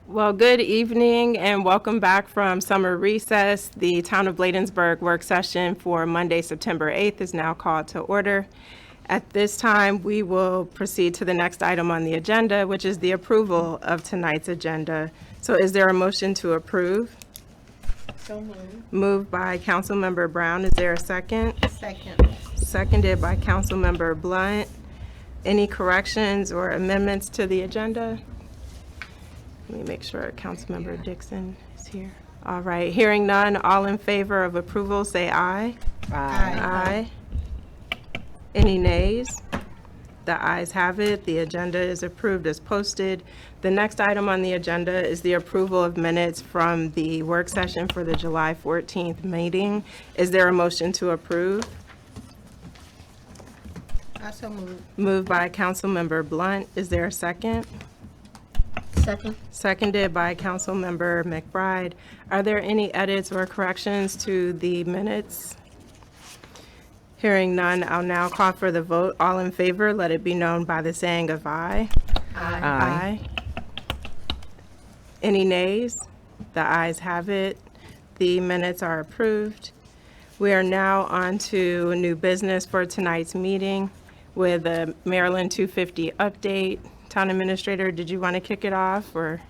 Well, good evening and welcome back from summer recess. The Town of Bladensburg work session for Monday, September 8th is now called to order. At this time, we will proceed to the next item on the agenda, which is the approval of tonight's agenda. So is there a motion to approve? So moved. Moved by Councilmember Brown. Is there a second? Second. Seconded by Councilmember Blunt. Any corrections or amendments to the agenda? Let me make sure Councilmember Dixon is here. All right, hearing none, all in favor of approval, say aye. Aye. Any nays? The ayes have it. The agenda is approved as posted. The next item on the agenda is the approval of minutes from the work session for the July 14th meeting. Is there a motion to approve? I so moved. Moved by Councilmember Blunt. Is there a second? Second. Seconded by Councilmember McBride. Are there any edits or corrections to the minutes? Hearing none, I'll now call for the vote. All in favor, let it be known by the saying of aye. Aye. Any nays? The ayes have it. The minutes are approved. We are now on to new business for tonight's meeting with a Maryland 250 update. Town Administrator, did you want to kick it off or?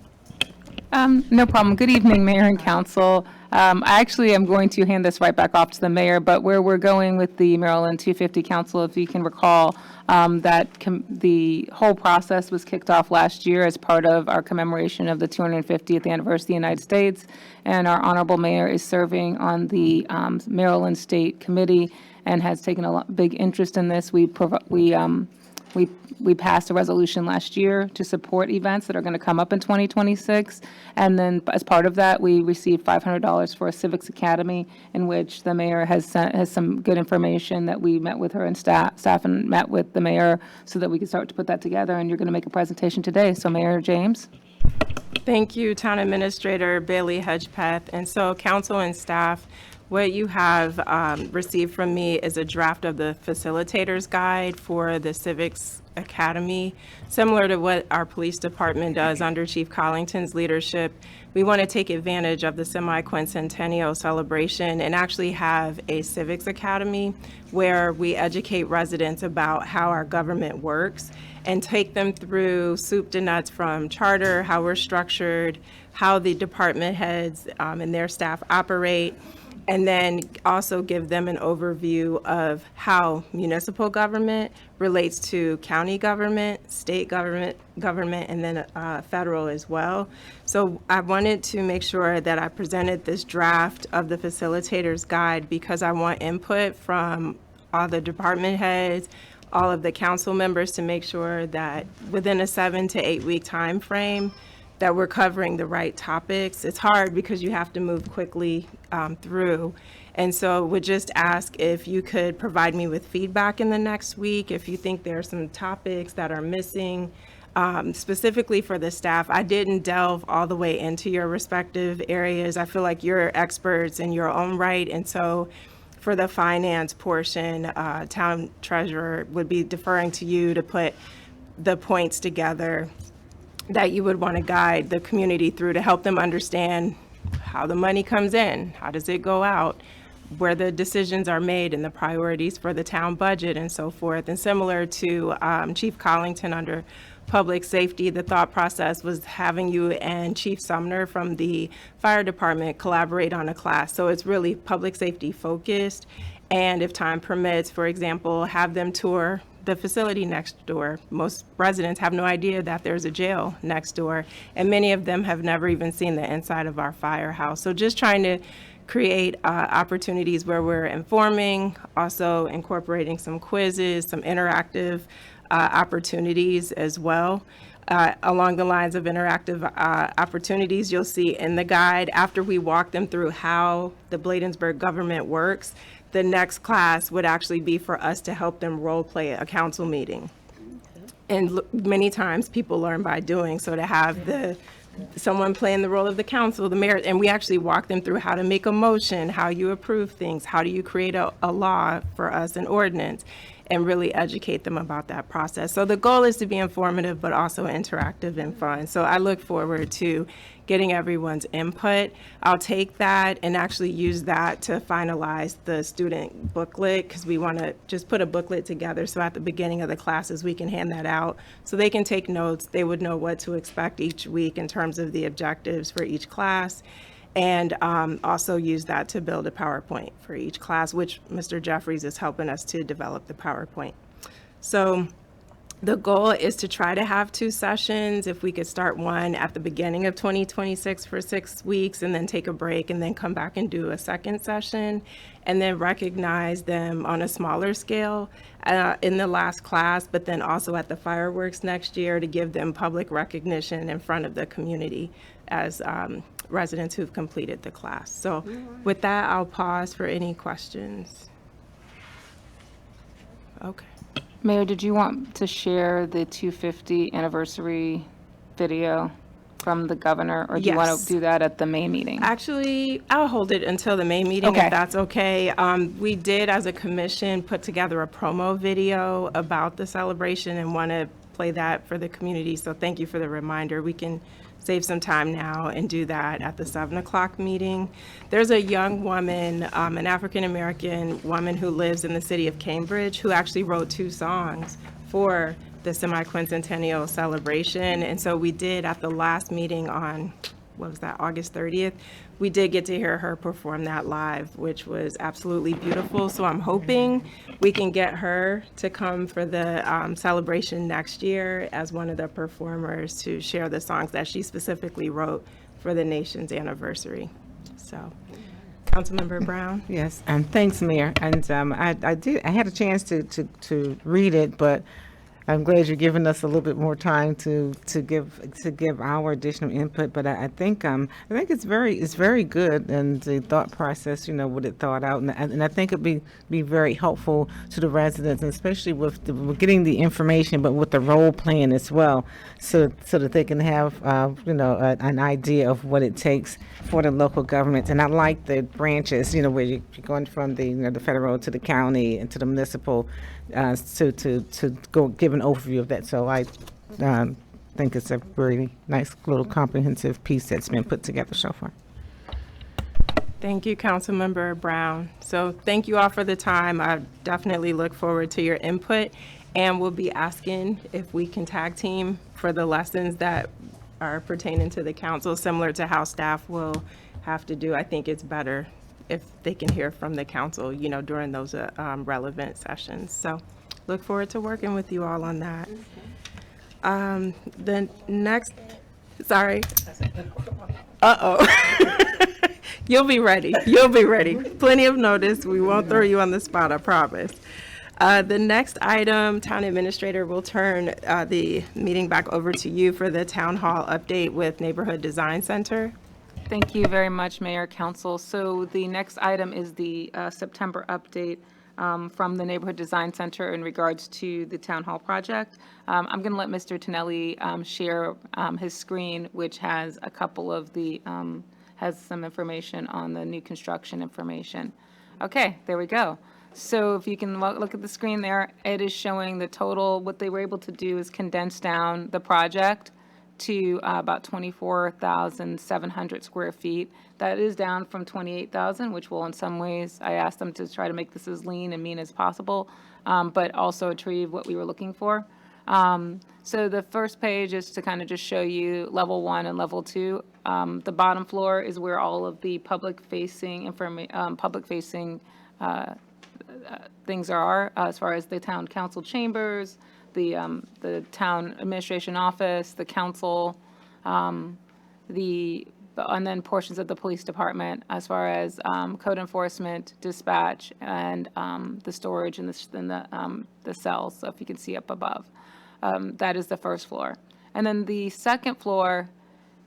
No problem. Good evening, Mayor and Council. I actually am going to hand this right back off to the mayor, but where we're going with the Maryland 250 Council, if you can recall, the whole process was kicked off last year as part of our commemoration of the 250th anniversary of the United States, and our honorable mayor is serving on the Maryland State Committee and has taken a big interest in this. We passed a resolution last year to support events that are going to come up in 2026. And then as part of that, we received $500 for a civics academy in which the mayor has some good information that we met with her and staff and met with the mayor so that we could start to put that together. And you're going to make a presentation today. So Mayor James. Thank you, Town Administrator Bailey Hedgepeth. And so council and staff, what you have received from me is a draft of the facilitator's guide for the Civics Academy, similar to what our police department does under Chief Collington's leadership. We want to take advantage of the semi-quincentennial celebration and actually have a Civics Academy where we educate residents about how our government works and take them through soup to nuts from charter, how we're structured, how the department heads and their staff operate, and then also give them an overview of how municipal government relates to county government, state government, and then federal as well. So I wanted to make sure that I presented this draft of the facilitator's guide because I want input from all the department heads, all of the council members to make sure that within a 7 to 8 week time frame that we're covering the right topics. It's hard because you have to move quickly through. And so would just ask if you could provide me with feedback in the next week, if you think there are some topics that are missing, specifically for the staff. I didn't delve all the way into your respective areas. I feel like you're experts in your own right. And so for the finance portion, town treasurer would be deferring to you to put the points together that you would want to guide the community through to help them understand how the money comes in, how does it go out, where the decisions are made and the priorities for the town budget and so forth. And similar to Chief Collington under public safety, the thought process was having you and Chief Sumner from the fire department collaborate on a class. So it's really public safety focused. And if time permits, for example, have them tour the facility next door. Most residents have no idea that there's a jail next door, and many of them have never even seen the inside of our firehouse. So just trying to create opportunities where we're informing, also incorporating some quizzes, some interactive opportunities as well. Along the lines of interactive opportunities, you'll see in the guide, after we walk them through how the Bladensburg government works, the next class would actually be for us to help them role play a council meeting. And many times people learn by doing, so to have someone playing the role of the council, the mayor, and we actually walk them through how to make a motion, how you approve things, how do you create a law for us, an ordinance. and really educate them about that process. So the goal is to be informative, but also interactive and fun. So I look forward to getting everyone's input. I'll take that and actually use that to finalize the student booklet, because we want to just put a booklet together. So at the beginning of the classes, we can hand that out so they can take notes. They would know what to expect each week in terms of the objectives for each class. And also use that to build a PowerPoint for each class, which Mr. Jeffries is helping us to develop the PowerPoint. So the goal is to try to have 2 sessions. If we could start one at the beginning of 2026 for 6 weeks and then take a break and then come back and do a second session, and then recognize them on a smaller scale in the last class, but then also at the fireworks next year to give them public recognition in front of the community as residents who've completed the class. So with that, I'll pause for any questions. Okay. Mayor, did you want to share the 250 anniversary video from the governor? Or do you want Yes. to do that at the May meeting? Actually, I'll hold it until the May meeting, Okay. if that's okay. We did, as a commission, put together a promo video about the celebration and want to play that for the community. So thank you for the reminder. We can save some time now and do that at the 7 o'clock meeting. There's a young woman, an African-American woman who lives in the city of Cambridge, who actually wrote 2 songs for the semi-quincentennial celebration. And so we did, at the last meeting on, what was that, August 30th, we did get to hear her perform that live, which was absolutely beautiful. So I'm hoping we can get her to come for the celebration next year as one of the performers to share the songs that she specifically wrote for the nation's anniversary. So, Councilmember Brown? Yes, and thanks, Mayor. And I had a chance to read it, but I'm glad you're giving us a little bit more time to give our additional input. But I think it's very good, and the thought process, what it thought out, and I think it'd be very helpful to the residents, and especially with getting the information, but with the role playing as well, so that they can have an idea of what it takes for the local government. And I like the branches, where you're going from the federal to the county and to the municipal, to go give an overview of that. So I think it's a really nice little comprehensive piece that's been put together so far. Thank you, Councilmember Brown. So thank you all for the time. I definitely look forward to your input, and we'll be asking if we can tag team for the lessons that are pertaining to the council, similar to how staff will have to do. I think it's better if they can hear from the council, during those relevant sessions. So look forward to working with you all on that. The next, sorry. You'll be ready. You'll be ready. Plenty of notice. We won't throw you on the spot, I promise. The next item, Town Administrator, will turn the meeting back over to you for the Town Hall update with Neighborhood Design Center. Thank you very much, Mayor, Council. So the next item is the September update from the Neighborhood Design Center in regards to the Town Hall project. I'm going to let Mr. Tonelli share his screen, which has a couple of the, has some information on the new construction information. Okay, there we go. So if you can look at the screen there, it is showing the total. What they were able to do is condense down the project to about 24,700 square feet. That is down from 28,000, which will in some ways, I asked them to try to make this as lean and mean as possible, but also achieve what we were looking for. So the first page is to kind of just show you level 1 and level 2. The bottom floor is where all of the public-facing things are, as far as the town council chambers, the town administration office, the council, and then portions of the police department, as far as code enforcement, dispatch, and the storage and the cells. So if you can see up above, that is the first floor. And then the second floor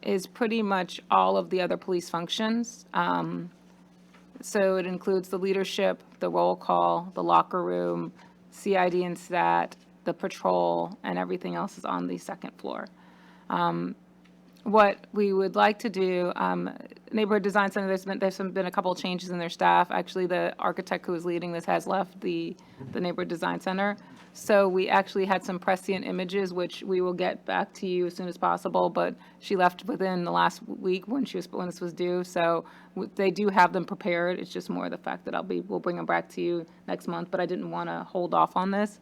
is pretty much all of the other police functions. So it includes the leadership, the roll call, the locker room, CID and STAT, the patrol, and everything else is on the second floor. what we would like to do, Neighborhood Design Center, there's been a couple of changes in their staff. Actually, the architect who is leading this has left the Neighborhood Design Center. So we actually had some prescient images, which we will get back to you as soon as possible, but she left within the last week when this was due. So they do have them prepared. It's just more the fact that we'll bring them back to you next month, but I didn't want to hold off on this.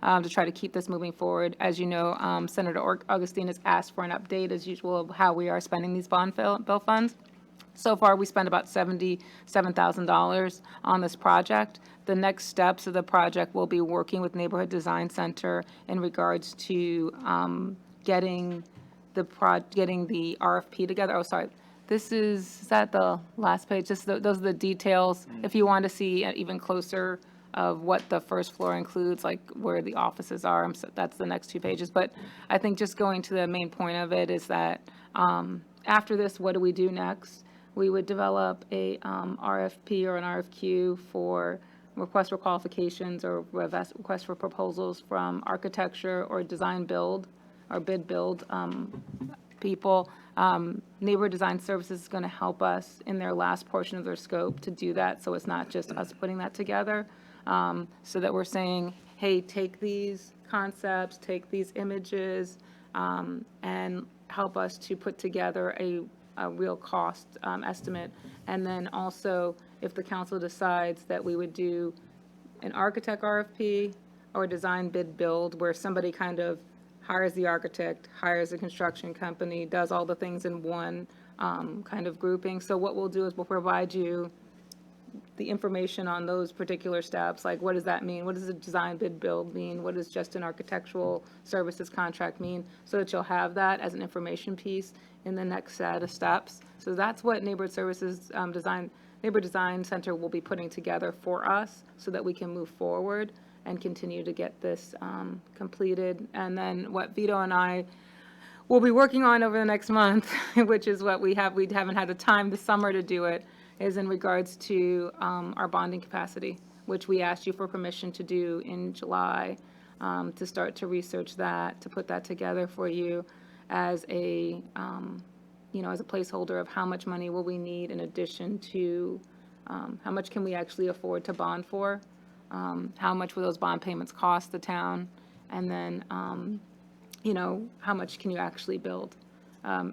To try to keep this moving forward. As you know, Senator Augustine has asked for an update, as usual, of how we are spending these bond bill funds. So far, we spent about $77,000 on this project. The next steps of the project will be working with Neighborhood Design Center in regards to getting the RFP together. Oh, sorry. Is that the last page? Those are the details. If you want to see even closer of what the first floor includes, like where the offices are, that's the next 2 pages. But I think just going to the main point of it is that after this, what do we do next? We would develop a RFP or an RFQ for request for qualifications or request for proposals from architecture or design build or bid build people. Neighborhood Design Services is going to help us in their last portion of their scope to do that, so it's not just us putting that together. So that we're saying, hey, take these concepts, take these images, and help us to put together a real cost estimate. And then also, if the council decides that we would do an architect RFP or design bid build, where somebody kind of hires the architect, hires a construction company, does all the things in one kind of grouping. So what we'll do is we'll provide you the information on those particular steps, like what does that mean? What does a design bid build mean? What does just an architectural services contract mean? So that you'll have that as an information piece in the next set of steps. So that's what Neighborhood Design Center will be putting together for us so that we can move forward and continue to get this completed. And then what Vito and I will be working on over the next month, which is what we haven't had the time this summer to do it, is in regards to our bonding capacity, which we asked you for permission to do in July, to start to research that, to put that together for you as a placeholder of how much money will we need in addition to how much can we actually afford to bond for, how much will those bond payments cost the town, and then, how much can you actually build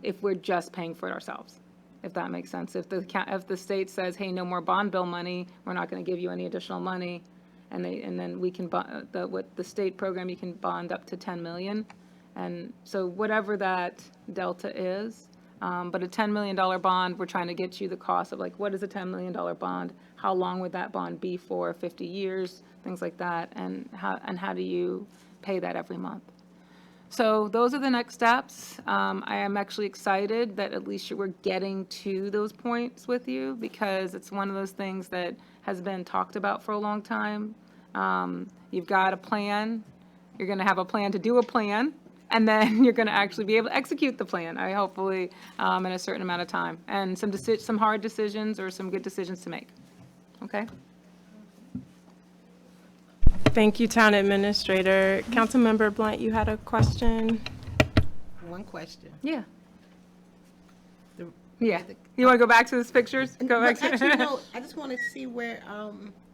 if we're just paying for it ourselves, if that makes sense. If the state says, hey, no more bond bill money, we're not going to give you any additional money, and then we can with the state program, you can bond up to 10 million. And so whatever that delta is, but a $10 million bond, we're trying to get you the cost of, like, what is a $10 million bond? How long would that bond be for? 50 years, things like that, and how do you pay that every month? So those are the next steps. I am actually excited that at least we're getting to those points with you, because it's one of those things that has been talked about for a long time. You've got a plan. You're going to have a plan to do a plan, and then you're going to actually be able to execute the plan, hopefully in a certain amount of time, and some hard decisions or some good decisions to make. Okay? Thank you, Town Administrator. Councilmember Blunt, you had a question? One question. Yeah. The- Yeah. the- You want to go back to those pictures? Go back But to. actually, no, I just want to see where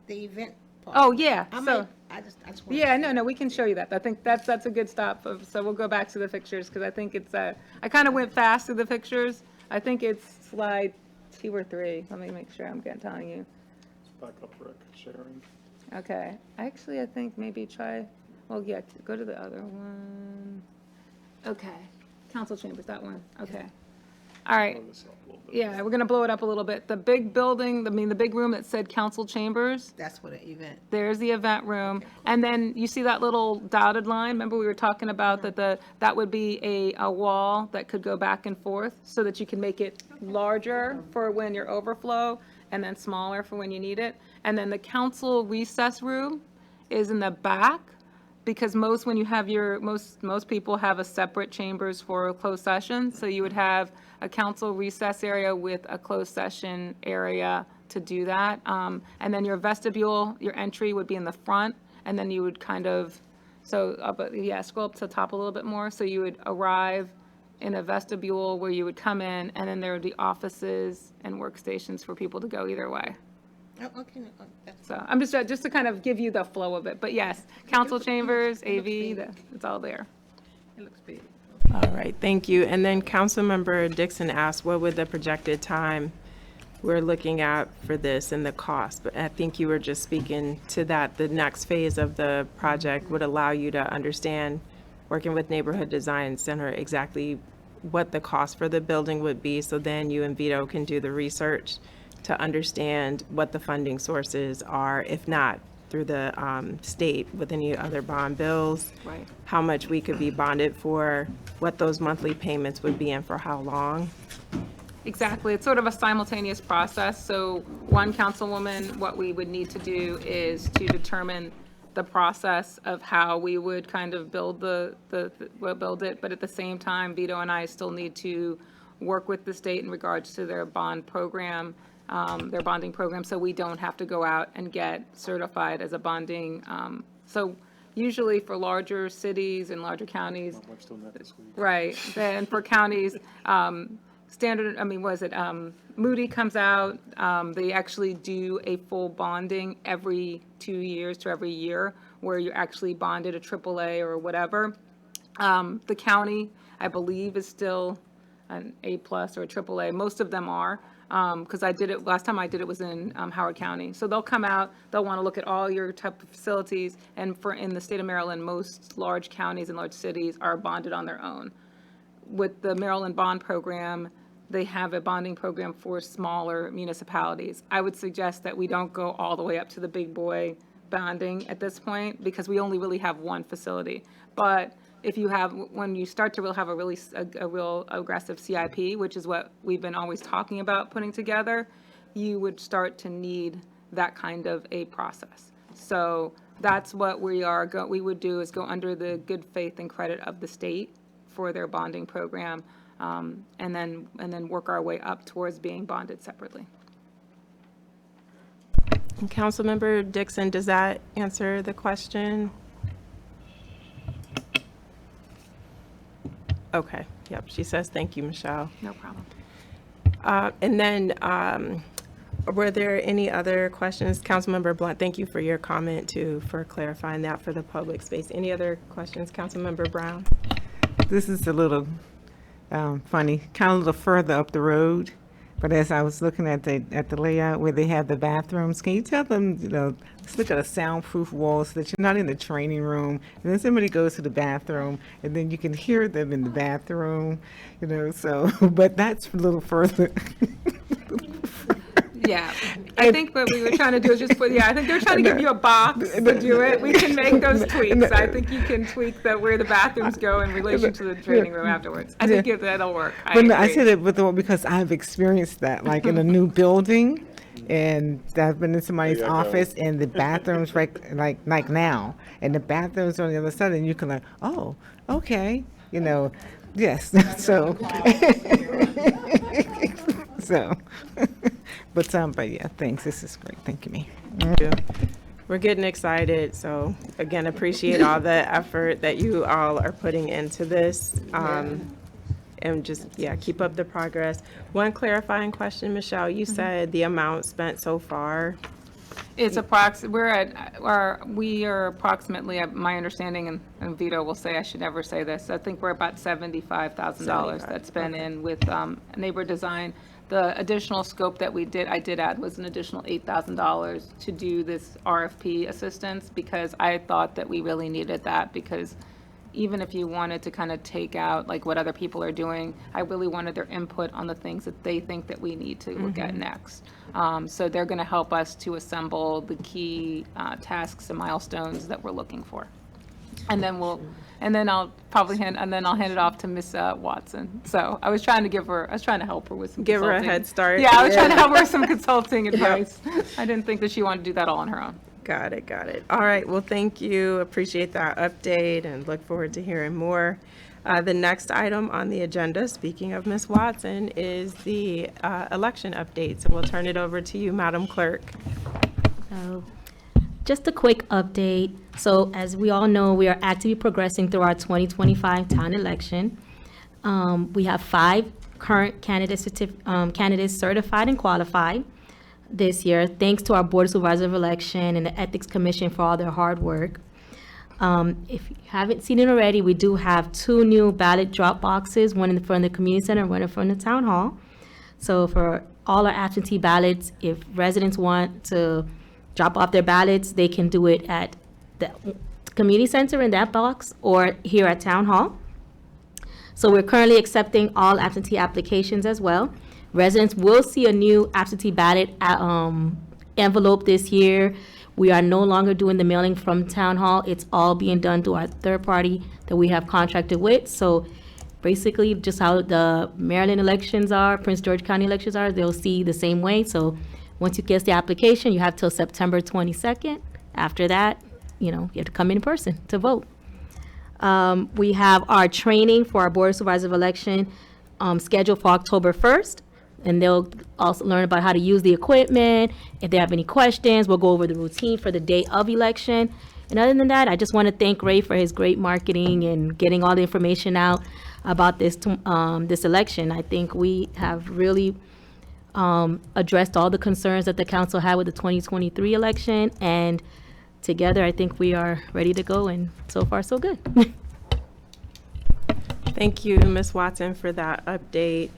the event part. Oh, yeah. I So. might, I just want. Yeah, no, we can show you that. I think that's a good stop. So we'll go back to the pictures, because I think it's, I kind of went fast through the pictures. I think it's slide 2 or 3. Let me make sure I'm telling you. Back up, Rick, sharing. Okay. Actually, I think maybe go to the other one. Okay. Council chambers, that one. Okay. All right. Blow this up a little bit. Yeah, we're going to blow it up a little bit. The big building, the big room that said council chambers, That's what an event. there's the event room. And then you see that little dotted line? Remember we were talking about that would be a wall that could go back and forth so that you can make it larger for when you're overflow and then smaller for when you need it. And then the council recess room is in the back, because most people have a separate chambers for closed session. So you would have a council recess area with a closed session area to do that. And then your vestibule, your entry would be in the front, and then you would scroll up to the top a little bit more. So you would arrive in a vestibule where you would come in, and then there would be offices and workstations for people to go either way. Oh, okay, no, that's, So I'm just to kind of give you the flow of it. But yes, council chambers, AV, it's all there. it looks big. All right, thank you. And then Councilmember Dixon asked, what would the projected time we're looking at for this and the cost? But I think you were just speaking to that. The next phase of the project would allow you to understand, working with Neighborhood Design Center, exactly what the cost for the building would be. So then you and Vito can do the research to understand what the funding sources are, if not through the state with any other bond bills. Right. How much we could be bonded for, what those monthly payments would be and for how long. Exactly. It's sort of a simultaneous process. So one councilwoman, what we would need to do is to determine the process of how we would kind of build build it. But at the same time, Vito and I still need to work with the state in regards to their bond program, their bonding program, so we don't have to go out and get certified as a bonding. So usually for larger cities and larger counties, We're still met this week. right, then for counties, standard, I mean, was it, Moody comes out, they actually do a full bonding every 2 years to every year, where you're actually bonded a AAA or whatever. The county, I believe, is still an A+ or a AAA. Most of them are, because I did it, last time I did it was in Howard County. So they'll come out, they'll want to look at all your type of facilities, and in the state of Maryland, most large counties and large cities are bonded on their own. With the Maryland Bond Program, they have a bonding program for smaller municipalities. I would suggest that we don't go all the way up to the big boy bonding at this point, because we only really have one facility. But if you have, when you start to have a real aggressive CIP, which is what we've been always talking about putting together, you would start to need that kind of a process. So that's what we would do, is go under the good faith and credit of the state for their bonding program, and then work our way up towards being bonded separately. And Councilmember Dixon, does that answer the question? Okay, yep, she says, thank you, Michelle. No problem. And then, were there any other questions? Councilmember Blunt, thank you for your comment too, for clarifying that for the public space. Any other questions, Councilmember Brown? This is a little funny, kind of a little further up the road. But as I was looking at the layout where they have the bathrooms, can you tell them, let's look at a soundproof wall so that you're not in the training room, and then somebody goes to the bathroom, and then you can hear them in the bathroom, so, but that's a little further. Yeah, I think what we were trying to do is just I think they're trying to give you a box to do it. We can make those tweaks. I think you can tweak where the bathrooms go in relation to the training room afterwards. I think that'll work. But no, I agree. said it because I've experienced that, like in a new building, and I've been in somebody's There you go. office, and the bathrooms like now, and the bathrooms on the other side, and you can oh, okay, yes, so. So, but yeah, thanks. This is great. Thank you, me. We're getting excited, so again, appreciate all the effort that you all are putting into this. And just, keep up the progress. One clarifying question, Michelle, you said the amount spent so far. It's we are approximately, my understanding, and Vito will say I should never say this, I think we're about $75,000 that's been in with neighbor design. The additional scope that I did add was an additional $8,000 to do this RFP assistance, because I thought that we really needed that, because even if you wanted to kind of take out like what other people are doing, I really wanted their input on the things that they think that we need to look at next. So they're going to help us to assemble the key tasks and milestones that we're looking for. And then I'll hand it off to Miss Watson. So I was trying to help her with some Give her a consulting. head start. Yeah, I was trying to help her with some consulting advice. I didn't think that she wanted to do that all on her own. Got it. All right, well, thank you. Appreciate that update and look forward to hearing more. The next item on the agenda, speaking of Ms. Watson, is the election update. So we'll turn it over to you, Madam Clerk. So, just a quick update. So as we all know, we are actively progressing through our 2025 town election. We have 5 current candidates certified and qualified this year, thanks to our Board of Supervisors of Election and the Ethics Commission for all their hard work. If you haven't seen it already, we do have 2 new ballot drop boxes, one in front of the community center and one in front of the town hall. So for all our absentee ballots, if residents want to drop off their ballots, they can do it at the community center in that box or here at town hall. So we're currently accepting all absentee applications as well. Residents will see a new absentee ballot envelope this year. We are no longer doing the mailing from town hall. It's all being done through our third party that we have contracted with. So basically, just how the Maryland elections are, Prince George County elections are, they'll see the same way. So once you get the application, you have till September 22nd. After that, you have to come in person to vote. We have our training for our Board of Supervisors of Election scheduled for October 1st. And they'll also learn about how to use the equipment. If they have any questions, we'll go over the routine for the day of election. And other than that, I just want to thank Ray for his great marketing and getting all the information out about this election. I think we have really addressed all the concerns that the council had with the 2023 election. And together, I think we are ready to go. And so far, so good. Thank you, Ms. Watson, for that update.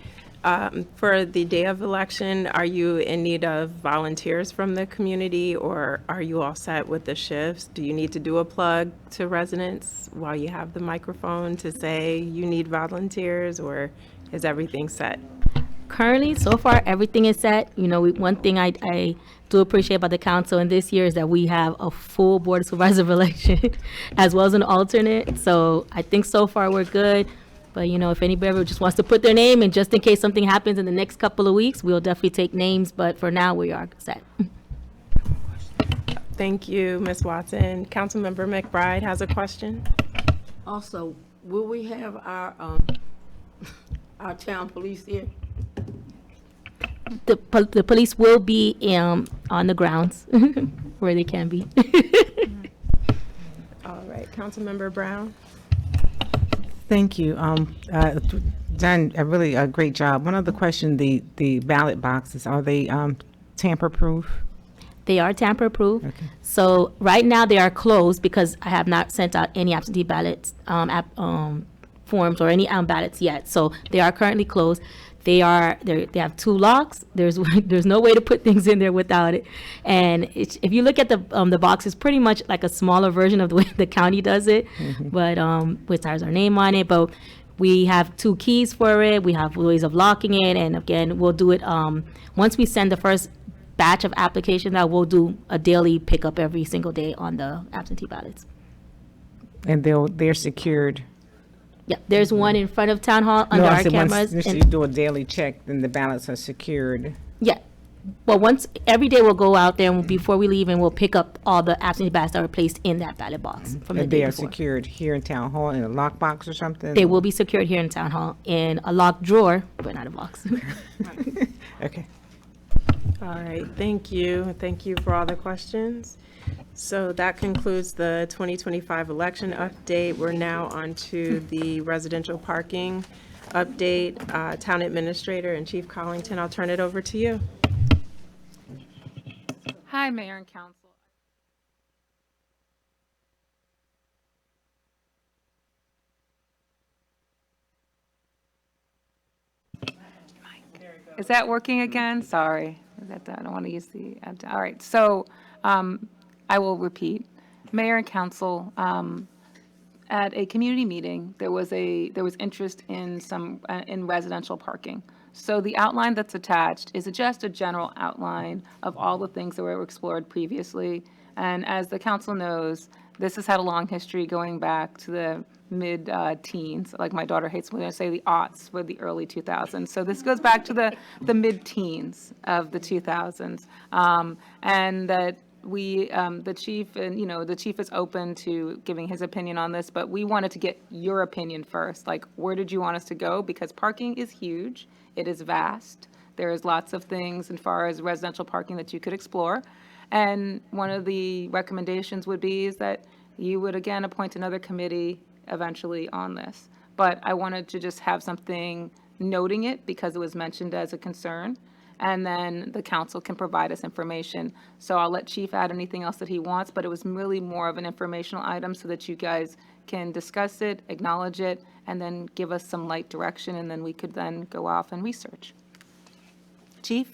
For the day of election, are you in need of volunteers from the community, or are you all set with the shifts? Do you need to do a plug to residents while you have the microphone to say you need volunteers, or is everything set? Currently, so far, everything is set. One thing I do appreciate about the council in this year is that we have a full Board of Supervisors of Election as well as an alternate. So I think so far we're good. But, if anybody ever just wants to put their name, and just in case something happens in the next couple of weeks, we'll definitely take names. But for now, we are set. Thank you, Ms. Watson. Councilmember McBride has a question. Also, will we have our town police here? The police will be on the grounds where they can be. All right, Councilmember Brown. Thank you. Done a really great job. One other question, the ballot boxes, are they tamper-proof? They are tamper-proof. Okay. So right now they are closed because I have not sent out any absentee ballots forms or any ballots yet. So they are currently closed. They have 2 locks. There's no way to put things in there without it. And if you look at the box, it's pretty much like a smaller version of the way the county does it, but which has our name on it. But we have 2 keys for it. We have ways of locking it, and again, we'll do it once we send the first batch of applications out. We'll do a daily pickup every single day on the absentee ballots. And they're secured? Yeah, there's one in front of town hall under our cameras. Once you and- do a daily check, then the ballots are secured. Yeah. Well, every day we'll go out there and before we leave, and we'll pick up all the absentee ballots that were placed in that ballot box from the And day they are before. secured here in town hall in a lockbox or something? They will be secured here in town hall in a locked drawer, but not a box. Okay. All right, thank you. Thank you for all the questions. So that concludes the 2025 election update. We're now on to the residential parking update. Town Administrator and Chief Collington, I'll turn it over to you. Hi, Mayor and Council. Is that working again? Sorry. I don't want to use the, all right. So I will repeat. Mayor and Council, at a community meeting, there was interest in in residential parking. So the outline that's attached is just a general outline of all the things that were explored previously. And as the council knows, this has had a long history going back to the mid-teens. Like my daughter hates when I say the aughts, for the early 2000s. So this goes back to the mid-teens of the 2000s. And that the chief, and the chief is open to giving his opinion on this, but we wanted to get your opinion first. Like, where did you want us to go? Because parking is huge. It is vast. There is lots of things as far as residential parking that you could explore. And one of the recommendations would be is that you would again appoint another committee eventually on this. but I wanted to just have something noting it because it was mentioned as a concern. And then the council can provide us information. So I'll let Chief add anything else that he wants, but it was really more of an informational item so that you guys can discuss it, acknowledge it, and then give us some light direction, and then we could then go off and research. Chief?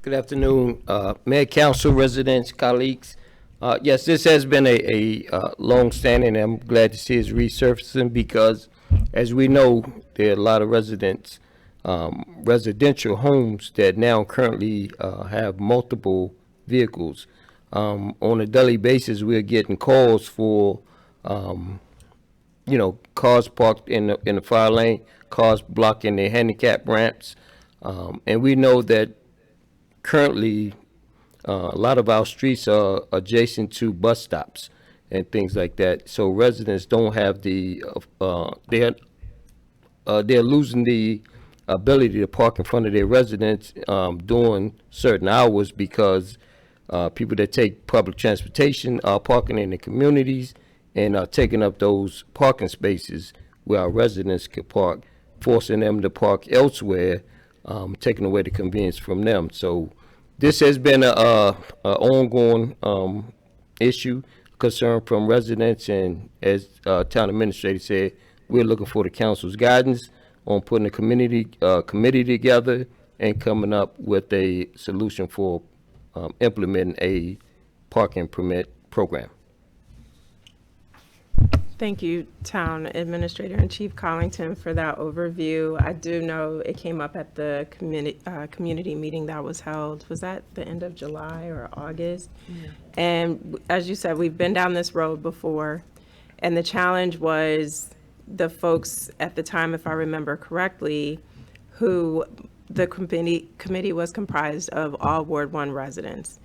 Good afternoon, Mayor, Council, residents, colleagues. Yes, this has been a long-standing, and I'm glad to see it's resurfacing because, as we know, there are a lot of residential homes that now currently have multiple vehicles. On a daily basis, we're getting calls for, cars parked in the fire lane, cars blocking their handicap ramps, and we know that currently a lot of our streets are adjacent to bus stops and things like that. So residents don't have they're losing the ability to park in front of their residence during certain hours because people that take public transportation are parking in the communities and are taking up those parking spaces where our residents could park, forcing them to park elsewhere, taking away the convenience from them. So this has been a ongoing issue, concern from residents, and as town administrator said, we're looking for the council's guidance on putting a committee together and coming up with a solution for implementing a parking permit program. Thank you, Town Administrator and Chief Collington, for that overview. I do know it came up at the community meeting that was held. Was that the end of July or August? Yeah. And as you said, we've been down this road before, and the challenge was the folks at the time, if I remember correctly, who the committee was comprised of all Ward 1 residents.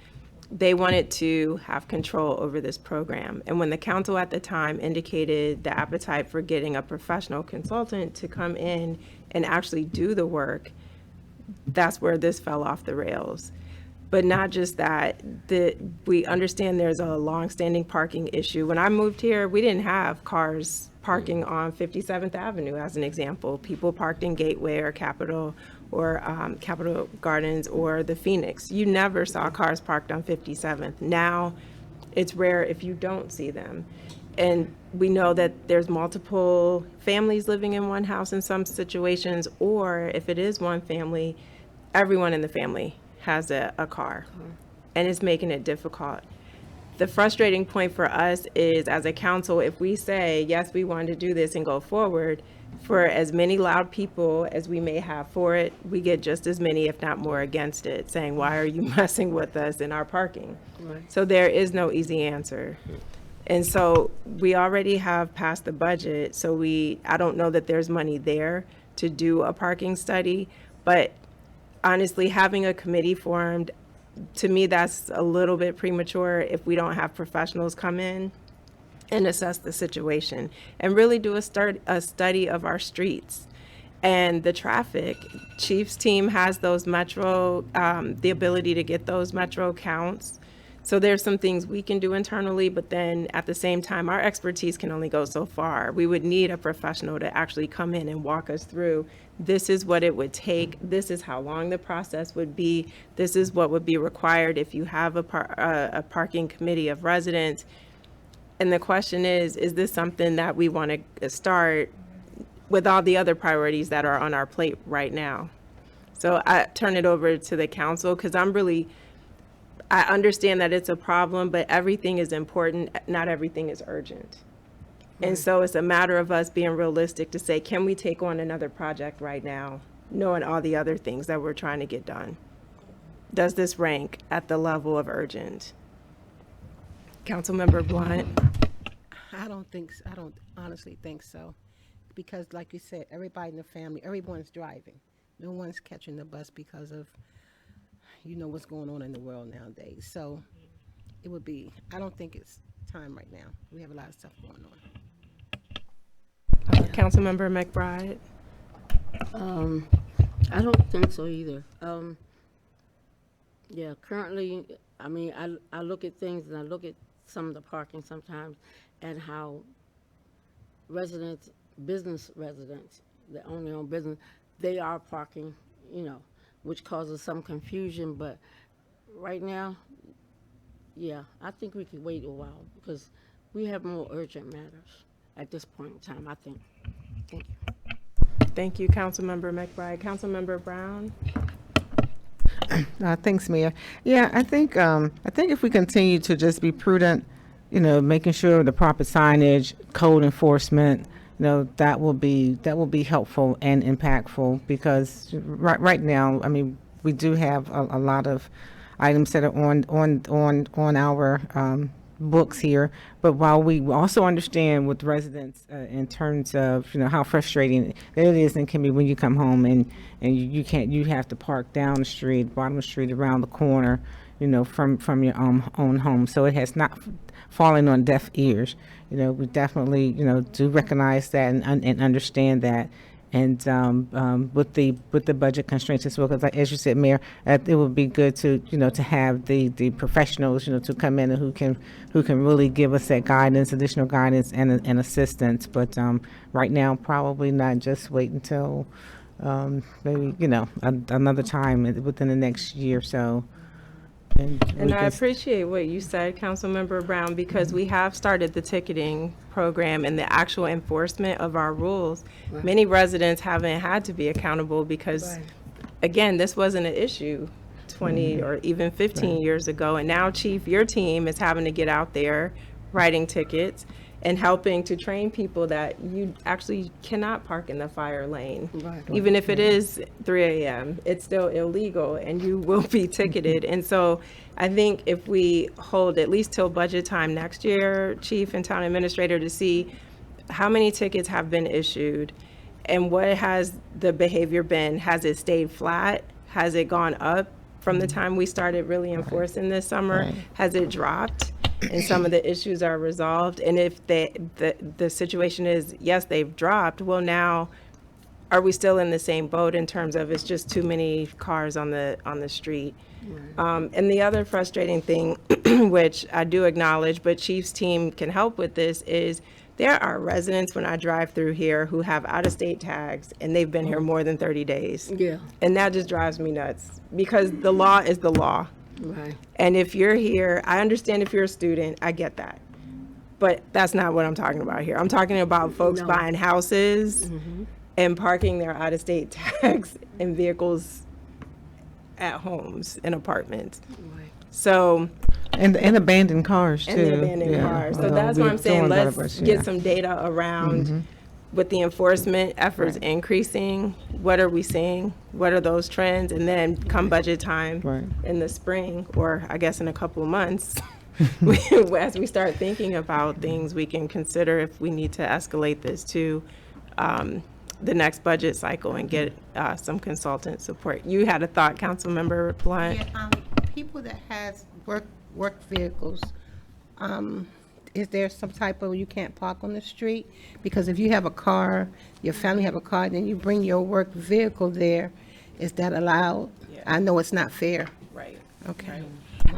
They wanted to have control over this program. And when the council at the time indicated the appetite for getting a professional consultant to come in and actually do the work, that's where this fell off the rails. But not just that, we understand there's a longstanding parking issue. When I moved here, we didn't have cars parking on 57th Avenue, as an example. People parked in Gateway or Capitol Gardens or the Phoenix. You never saw cars parked on 57th. Now, it's rare if you don't see them. And we know that there's multiple families living in one house in some situations, or if it is one family, everyone in the family has a car, and it's making it difficult. The frustrating point for us is, as a council, if we say, yes, we want to do this and go forward, for as many loud people as we may have for it, we get just as many, if not more, against it, saying, why are you messing with us in our parking? Right. So there is no easy answer. And so we already have passed the budget, so I don't know that there's money there to do a parking study, but honestly, having a committee formed, to me, that's a little bit premature if we don't have professionals come in and assess the situation and really do a study of our streets and the traffic. Chief's team has those metro, the ability to get those metro counts. So there's some things we can do internally, but then at the same time, our expertise can only go so far. We would need a professional to actually come in and walk us through, this is what it would take, this is how long the process would be, this is what would be required if you have a parking committee of residents. And the question is this something that we want to start with all the other priorities that are on our plate right now? So I turn it over to the council, because I understand that it's a problem, but everything is important. Not everything is urgent. And so it's a matter of us being realistic to say, can we take on another project right now, knowing all the other things that we're trying to get done? Does this rank at the level of urgent? Councilmember Blunt? I don't honestly think so. Because like you said, everybody in the family, everyone's driving. No one's catching the bus because of, what's going on in the world nowadays. So I don't think it's time right now. We have a lot of stuff going on. Councilmember McBride? I don't think so either. Yeah, currently, I look at things and I look at some of the parking sometimes, and how residents, business residents that own their own business, they are parking, which causes some confusion, but right now, yeah, I think we could wait a while because we have more urgent matters at this point in time, I think. Thank you. Thank you, Councilmember McBride. Councilmember Brown? Thanks, Mayor. Yeah, I think if we continue to just be prudent, making sure the proper signage, code enforcement, that will be helpful and impactful because right now, I mean, we do have a lot of items that are on our books here. But while we also understand with residents in terms of how frustrating it is and can be when you come home and you have to park down the street, bottom of the street, around the corner, from your own home. So it has not fallen on deaf ears. We definitely do recognize that and understand that. And with the budget constraints as well, because as you said, Mayor, it would be good to to have the professionals to come in and who can really give us that guidance, additional guidance and assistance. But right now, probably not. Just wait until maybe another time within the next year or so. And I appreciate what you said, Councilmember Brown, because we have started the ticketing program and the actual enforcement of our rules. Many residents haven't had to be accountable because, again, this wasn't an issue 20 or even 15 years ago. And now, Chief, your team is having to get out there writing tickets and helping to train people that you actually cannot park in the fire lane. Even if it is 3 a.m., it's still illegal and you will be ticketed. And so I think if we hold at least till budget time next year, Chief and Town Administrator, to see how many tickets have been issued and what has the behavior been. Has it stayed flat? Has it gone up from the time we started really enforcing this summer? Has it dropped? And some of the issues are resolved. And if the situation is, yes, they've dropped, well, now, are we still in the same boat in terms of it's just too many cars on the street? And the other frustrating thing, which I do acknowledge, but Chief's team can help with this, is there are residents when I drive through here who have out-of-state tags and they've been here more than 30 days. Yeah. And that just drives me nuts because the law is the law. Right. And if you're here, I understand if you're a student, I get that. But that's not what I'm talking about here. I'm talking about folks buying houses and parking their out-of-state tags in vehicles at homes and apartments. So, and abandoned cars too. and the abandoned cars. So that's what I'm saying. Let's get some data around with the enforcement efforts increasing. What are we seeing? What are those trends? And then come budget time in the spring, or I guess in a couple of months, as we start thinking about things, we can consider if we need to escalate this to the next budget cycle and get some consultant support. You had a thought, Councilmember Blunt? Yeah, people that has work vehicles, is there some type of, you can't park on the street? Because if you have a car, your family have a car, then you bring your work vehicle there, is that allowed? I know it's not fair. Right. Okay.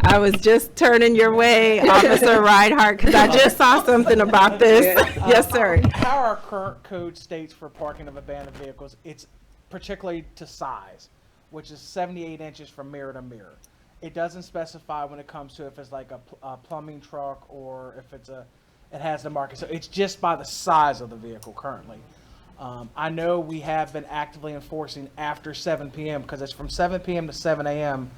I was just turning your way, Officer Reinhardt, because I just saw something about this. Yes, sir. How our current code states for parking of abandoned vehicles, it's particularly to size, which is 78 inches from mirror to mirror. It doesn't specify when it comes to if it's like a plumbing truck or if it has the market. So it's just by the size of the vehicle currently. I know we have been actively enforcing after 7 p.m. because it's from 7 p.m. to 7 a.m.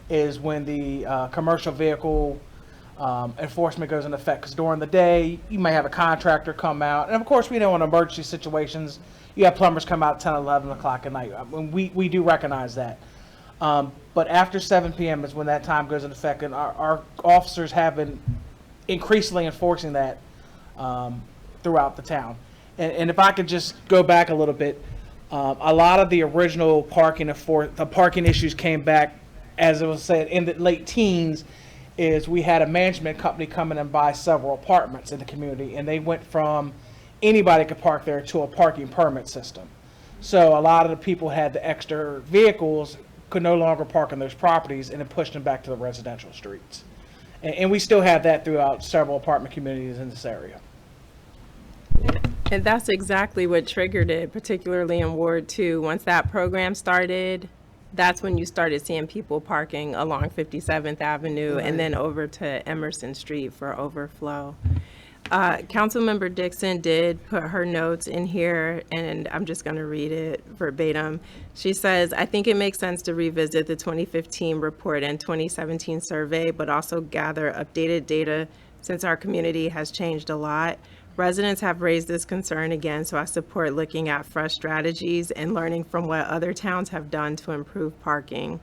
is when the commercial vehicle enforcement goes into effect. Because during the day, you may have a contractor come out. And of course, we know in emergency situations, you have plumbers come out 10, 11 o'clock at night. We do recognize that. But after 7 p.m. is when that time goes into effect, and our officers have been increasingly enforcing that throughout the town. And if I could just go back a little bit, a lot of the original the parking issues came back, as it was said, in the late teens, is we had a management company come in and buy several apartments in the community, and they went from anybody could park there to a parking permit system. So a lot of the people had the extra vehicles could no longer park on those properties, and it pushed them back to the residential streets. And we still have that throughout several apartment communities in this area. And that's exactly what triggered it, particularly in Ward 2. Once that program started, that's when you started seeing people parking along 57th Avenue and then over to Emerson Street for overflow. Councilmember Dixon did put her notes in here, and I'm just going to read it verbatim. She says, I think it makes sense to revisit the 2015 report and 2017 survey, but also gather updated data since our community has changed a lot. Residents have raised this concern again, so I support looking at fresh strategies and learning from what other towns have done to improve parking.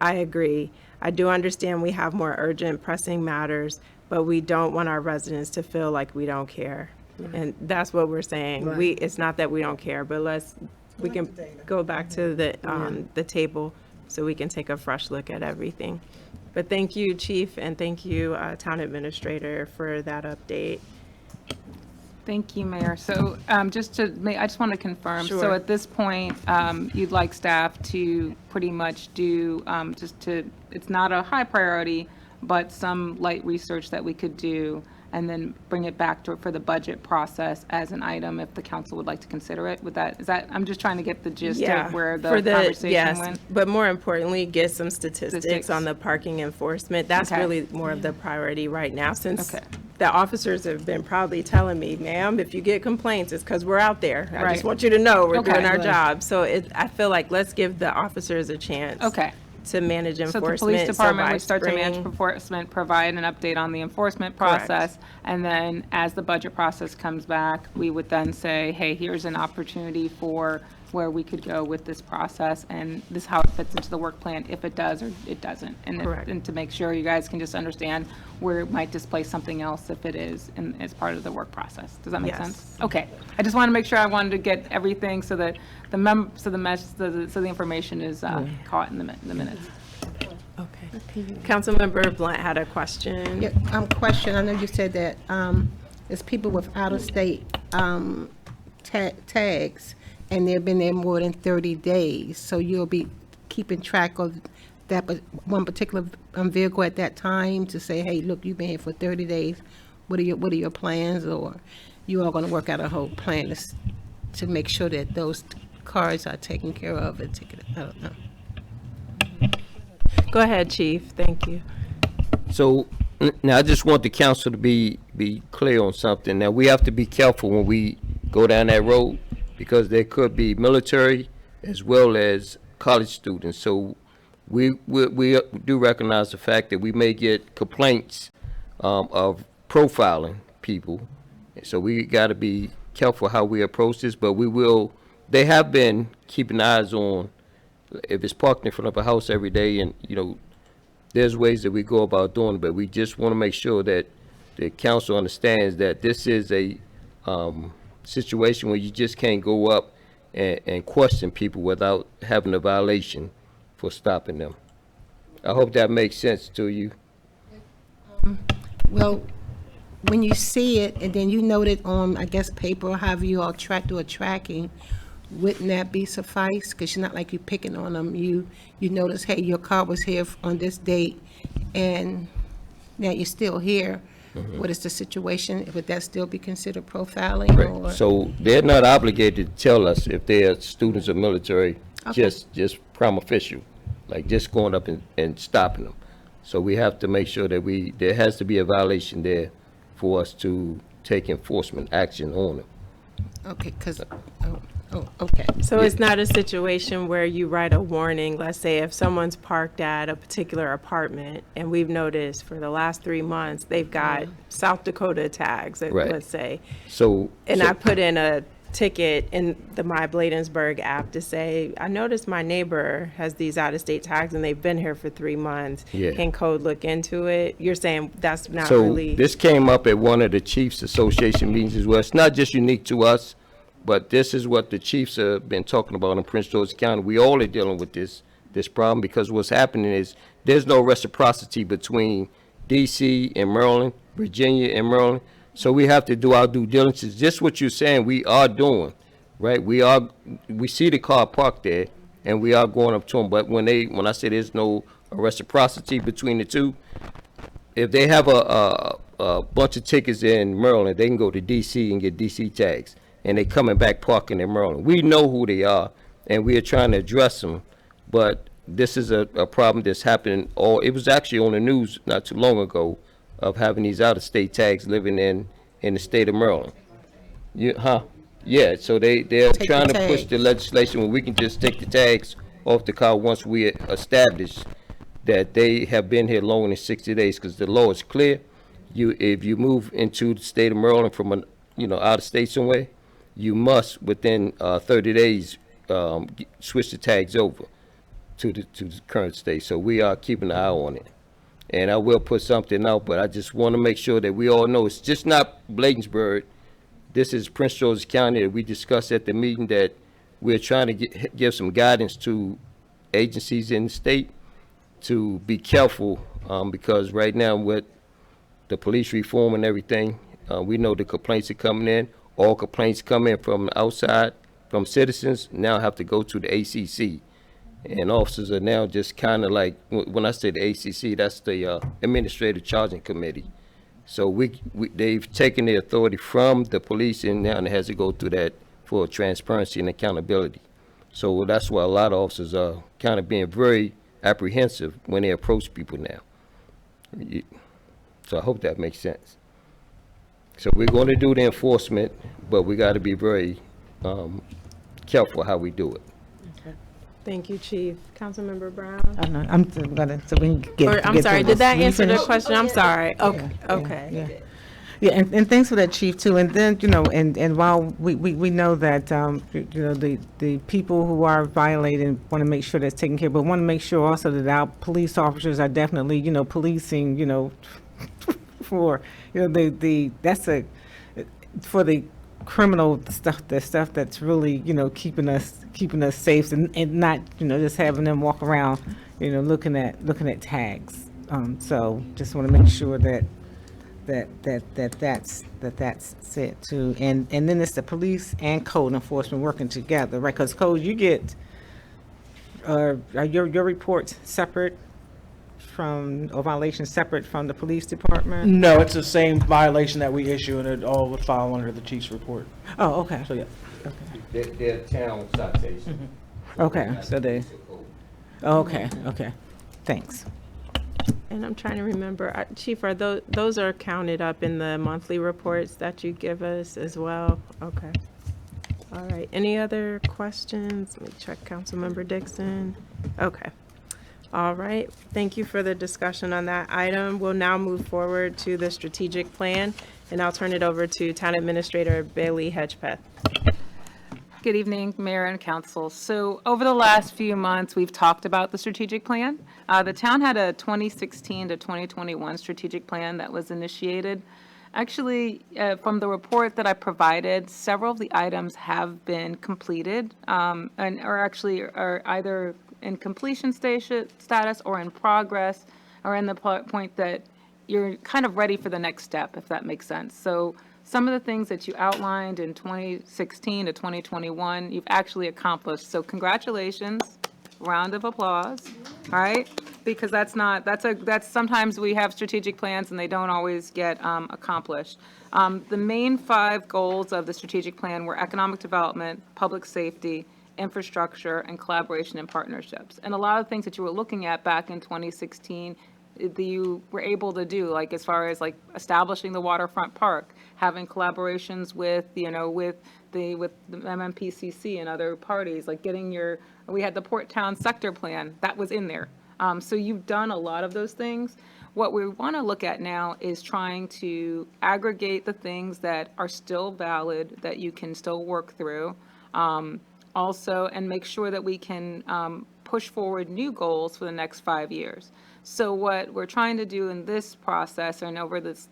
I agree. I do understand we have more urgent, pressing matters, but we don't want our residents to feel like we don't care. And that's what we're saying. It's not that we don't care, but we can go back to the table so we can take a fresh look at everything. But thank you, Chief, and thank you, Town Administrator, for that update. Thank you, Mayor. So I just want to confirm. So Sure. at this point, you'd like staff to pretty much do, it's not a high priority, but some light research that we could do, and then bring it back for the budget process as an item if the council would like to consider it. I'm just trying to get the gist of where the conversation went. But more importantly, get some statistics Statistics. on the parking enforcement. That's Okay. really more of the priority right now, since Okay. the officers have been proudly telling me, ma'am, if you get complaints, it's because we're out there. I Right. just want you to know we're Okay. doing our Right. job. So I feel like let's give the officers a chance Okay. to manage So enforcement. the police department by would start to manage spring- enforcement, provide an update on the enforcement Correct. process, and then as the budget process comes back, we would then say, hey, here's an opportunity for where we could go with this process, and this is how it fits into the work plan, if it does or it doesn't. Correct. And to make sure you guys can just understand where it might displace something else if it is as part of the work process. Does that make Yes. sense? Okay. I just want to make sure I wanted to get everything so that the information is caught in the minutes. Okay. Councilmember Blunt had a question. Yeah, question, I know you said that, it's people with out-of-state, tags, and they've been there more than 30 days, so you'll be keeping track of that, but one particular vehicle at that time to say, hey, look, you've been here for 30 days, what are your plans, or you all gonna work out a whole plan to make sure that those cars are taken care of and taken, I don't know. Go ahead, Chief. Thank you. So now I just want the council to be clear on something. Now, we have to be careful when we go down that road because there could be military as well as college students. So we do recognize the fact that we may get complaints of profiling people. So we got to be careful how we approach this, but they have been keeping eyes on if it's parked in front of a house every day, and there's ways that we go about doing it, but we just want to make sure that the council understands that this is a situation where you just can't go up and question people without having a violation for stopping them. I hope that makes sense to you. Well, when you see it and then you note it on, I guess, paper or however you all do a tracking, wouldn't that be suffice? Because it's not like you're picking on them. You notice, hey, your car was here on this date, and now you're still here. What is the situation? Would that still be considered profiling? Or? Right. So they're not obligated to tell us if they're students of military, Okay. just prima facie, like just going up and stopping them. So we have to make sure that there has to be a violation there for us to take enforcement action on them. Okay, because, okay. So it's not a situation where you write a warning, let's say if someone's parked at a particular apartment and we've noticed for the last 3 months, they've got South Dakota tags, Right. let's say. So. And I put in a ticket in the My Bladensburg app to say, I noticed my neighbor has these out-of-state tags and they've been here for 3 months. Yeah. Can code look into it? You're saying that's not So really. this came up at one of the Chiefs Association meetings as well. It's not just unique to us, but this is what the chiefs have been talking about in Prince George's County. We all are dealing with this problem because what's happening is there's no reciprocity between DC and Maryland, Virginia and Maryland. So we have to do our due diligence. Just what you're saying, we are doing, right? We see the car parked there, and we are going up to them. But when I say there's no reciprocity between the two, if they have a bunch of tickets in Maryland, they can go to DC and get DC tags, and they coming back parking in Maryland. We know who they are, and we are trying to address them, but this is a problem that's happening it was actually on the news not too long ago of having these out-of-state tags living in the state of Maryland. Yeah, so they're Take trying the to push tags. the legislation where we can just take the tags off the car once we establish that they have been here longer than 60 days, because the law is clear. If you move into the state of Maryland from out of state somewhere, you must within 30 days switch the tags over to the current state. So we are keeping an eye on it. And I will put something out, but I just want to make sure that we all know it's just not Bladensburg. This is Prince George's County that we discussed at the meeting, that we're trying to give some guidance to agencies in the state to be careful, because right now with the police reform and everything, we know the complaints are coming in. All complaints come in from outside, from citizens, now have to go to the ACC. And officers are now just kind of like, when I say the ACC, that's the Administrative Charging Committee. So they've taken the authority from the police, and now it has to go through that for transparency and accountability. So that's why a lot of officers are kind of being very apprehensive when they approach people now. So I hope that makes sense. So we're going to do the enforcement, but we got to be very careful how we do it. Thank you, Chief. Councilmember Brown? I know, I'm gonna, so we can get. Or, I'm get sorry, to did this. that You answer the finished? question? I'm sorry. Okay, okay. Yeah. Yeah, and thanks for that, Chief, too. And then, and while we know that, the people who are violating want to make sure that's taken care of, but want to make sure also that our police officers are definitely, policing, for, for the criminal stuff, the stuff that's really, keeping us safe, and not, just having them walk around, looking at tags. So just want to make sure that's it too. And then it's the police and code enforcement working together, right? Because code, you get, are your reports separate from, or violations separate from the police department? No, it's the same violation that we issue, and it all would fall under the chief's report. Oh, okay. So, yeah. They're town citations. Okay, so okay, thanks. And I'm trying to remember, Chief, are those are counted up in the monthly reports that you give us as well? Okay. All right. Any other questions? Let me check Councilmember Dixon. Okay. All right. Thank you for the discussion on that item. We'll now move forward to the strategic plan, and I'll turn it over to Town Administrator Bailey Hedgepeth. Good evening, Mayor and Council. So over the last few months, we've talked about the strategic plan. The town had a 2016 to 2021 strategic plan that was initiated. Actually, from the report that I provided, several of the items have been completed and are either in completion status or in progress, or in the point that you're kind of ready for the next step, if that makes sense. So some of the things that you outlined in 2016 to 2021, you've actually accomplished. So congratulations, round of applause, all right? Because that's sometimes we have strategic plans and they don't always get accomplished. The main 5 goals of the strategic plan were economic development, public safety, infrastructure, and collaboration and partnerships. And a lot of things that you were looking at back in 2016 that you were able to do, like as far as like establishing the waterfront park, having collaborations with the MMPCC and other parties, like we had the Port Town sector plan, that was in there. So you've done a lot of those things. What we want to look at now is trying to aggregate the things that are still valid, that you can still work through, also, and make sure that we can push forward new goals for the next 5 years. So what we're trying to do in this process and over this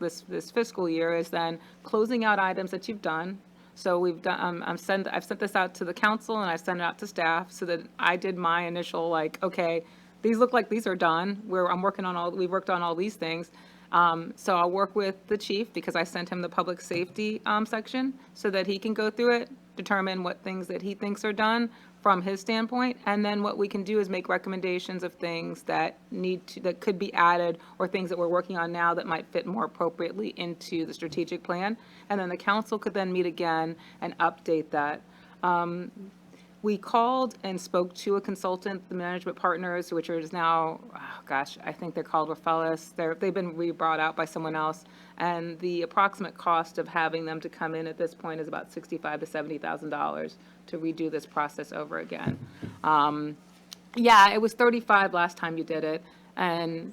fiscal year is then closing out items that you've done. So we've done, I've sent this out to the council and I've sent it out to staff so that I did my initial okay, these look like these are done. We've worked on all these things. So I'll work with the chief because I sent him the public safety section so that he can go through it. determine what things that he thinks are done from his standpoint, and then what we can do is make recommendations of things that that could be added, or things that we're working on now that might fit more appropriately into the strategic plan. And then the council could then meet again and update that. We called and spoke to a consultant, the management partners, which is now, oh gosh, I think they're called Rafellis. They've been re-brought out by someone else. And the approximate cost of having them to come in at this point is about $65,000 to $70,000 to redo this process over again. Yeah, it was 35 last time you did it. And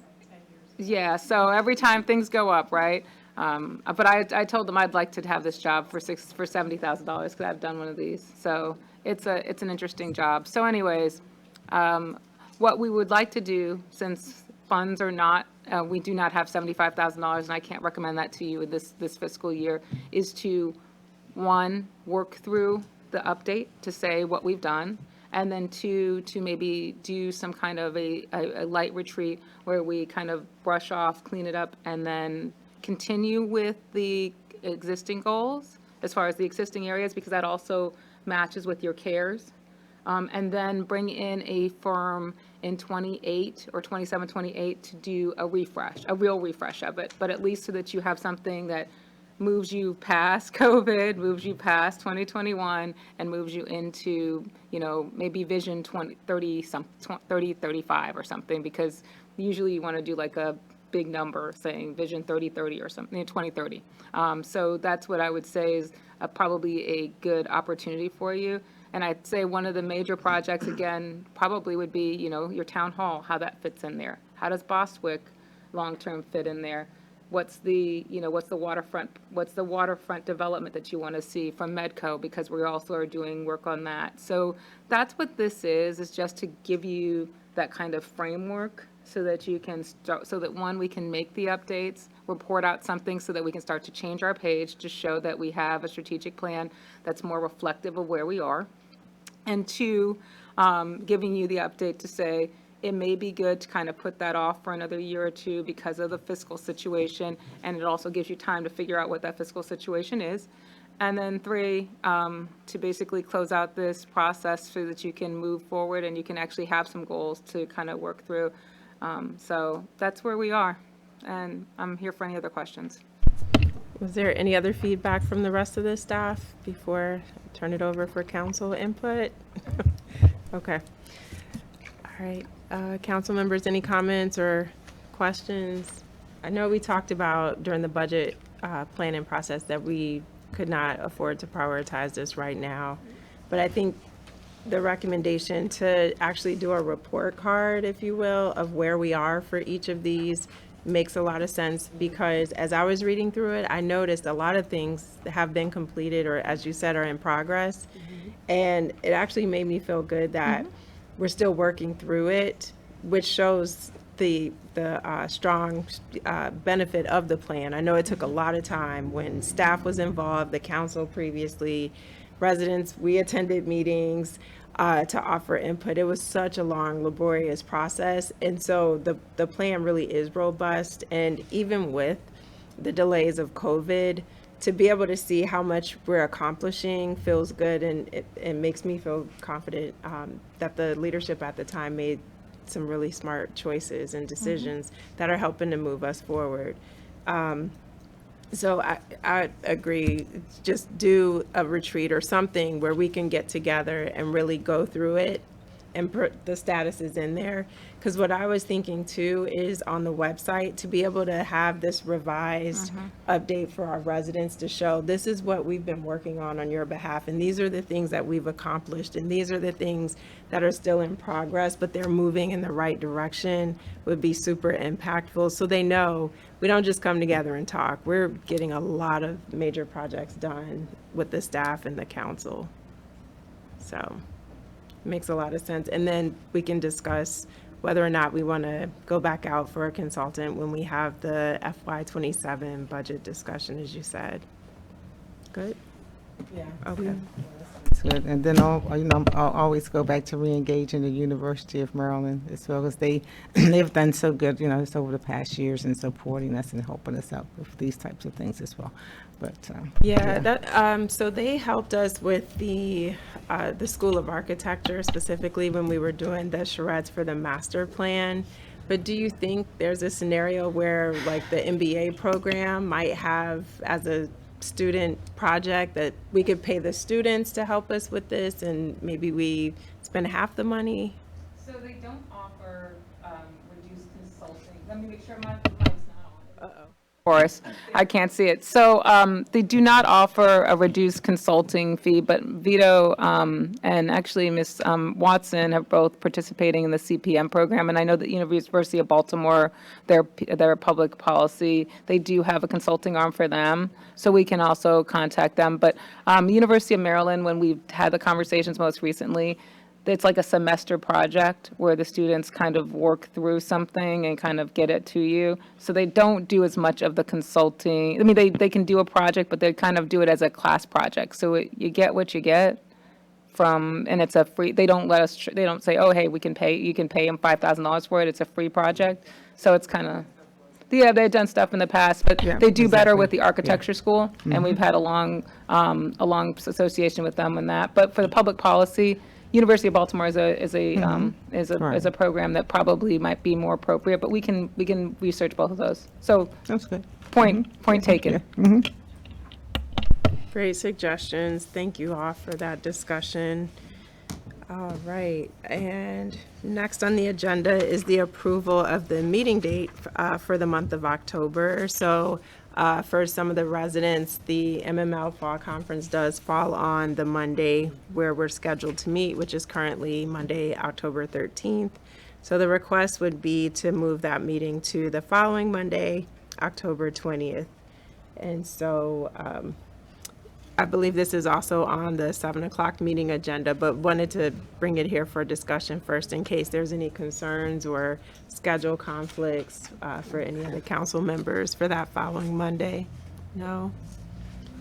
yeah, so every time things go up, right? But I told them I'd like to have this job for $70,000 because I've done one of these. So it's an interesting job. So anyways, what we would like to do, since funds are not, we do not have $75,000, and I can't recommend that to you this fiscal year, is to, one, work through the update to say what we've done, and then two, to maybe do some kind of a light retreat where we kind of brush off, clean it up, and then continue with the existing goals as far as the existing areas, because that also matches with your cares. And then bring in a firm in 28 or 27, 28 to do a refresh, a real refresh of it, but at least so that you have something that moves you past COVID, moves you past 2021, and moves you into, maybe vision 3035 or something, because usually you want to do like a big number saying vision 3030 or something, 2030. So that's what I would say is probably a good opportunity for you. And I'd say one of the major projects, again, probably would be, your town hall, how that fits in there. How does Bostwick long-term fit in there? What's the waterfront development that you want to see from Medco, because we also are doing work on that. So that's what this is just to give you that kind of framework so that you can start, so that one, we can make the updates, report out something so that we can start to change our page to show that we have a strategic plan that's more reflective of where we are. And two, giving you the update to say, it may be good to kind of put that off for another year or two because of the fiscal situation, and it also gives you time to figure out what that fiscal situation is. And then three, to basically close out this process so that you can move forward and you can actually have some goals to kind of work through. So that's where we are, and I'm here for any other questions. Was there any other feedback from the rest of the staff before I turn it over for council input? Okay. All right. Council members, any comments or questions? I know we talked about during the budget planning process that we could not afford to prioritize this right now, but I think the recommendation to actually do a report card, if you will, of where we are for each of these makes a lot of sense, because as I was reading through it, I noticed a lot of things have been completed or, as you said, are in progress. And it actually made me feel good that we're still working through it, which shows the strong benefit of the plan. I know it took a lot of time when staff was involved, the council previously, residents, we attended meetings to offer input. It was such a long, laborious process. And so the plan really is robust. And even with the delays of COVID, to be able to see how much we're accomplishing feels good, and it makes me feel confident that the leadership at the time made some really smart choices and decisions that are helping to move us forward. So I agree, just do a retreat or something where we can get together and really go through it and put the status is in there. Because what I was thinking too is on the website to be able to have this revised update for our residents to show this is what we've been working on your behalf, and these are the things that we've accomplished, and these are the things that are still in progress, but they're moving in the right direction, would be super impactful. So they know we don't just come together and talk. We're getting a lot of major projects done with the staff and the council. So makes a lot of sense. And then we can discuss whether or not we want to go back out for a consultant when we have the FY27 budget discussion, as you said. Good? Yeah. Okay. good. And then, I'll always go back to re-engaging the University of Maryland as well, because they've done so good, just over the past years in supporting us and helping us out with these types of things as well. But, So they helped us with the School of Architecture, specifically when we were doing the charrettes for the master plan. But do you think there's a scenario where, like, the MBA program might have, as a student project, that we could pay the students to help us with this, and maybe we spend half the money? So they don't offer reduced consulting. Let me make sure my mic's not on. For us, I can't see it. So they do not offer a reduced consulting fee, but Vito and actually Ms. Watson have both participating in the CPM program. And I know that University of Baltimore, their public policy, they do have a consulting arm for them. So we can also contact them. But University of Maryland, when we've had the conversations most recently, it's like a semester project where the students kind of work through something and kind of get it to you. So they don't do as much of the consulting. I mean, they can do a project, but they kind of do it as a class project. So you get what you get from, and it's a free, they don't let us, they don't say, oh, hey, you can pay them $5,000 for it. It's a free project. So it's kind of, yeah, they've done stuff in the past, but Yeah, they do better exactly. with the architecture school. And we've had a long association with them in that. But for the public policy, University of Baltimore is a program that probably might be more appropriate, but we can research both of those. So That's good. point taken. Great suggestions. Thank you all for that discussion. All right, and next on the agenda is the approval of the meeting date for the month of October. So for some of the residents, the MML Fall Conference does fall on the Monday where we're scheduled to meet, which is currently Monday, October 13th. So the request would be to move that meeting to the following Monday, October 20th. And so I believe this is also on the 7 o'clock meeting agenda, but wanted to bring it here for discussion first in case there's any concerns or schedule conflicts for any of the council members for that following Monday. No?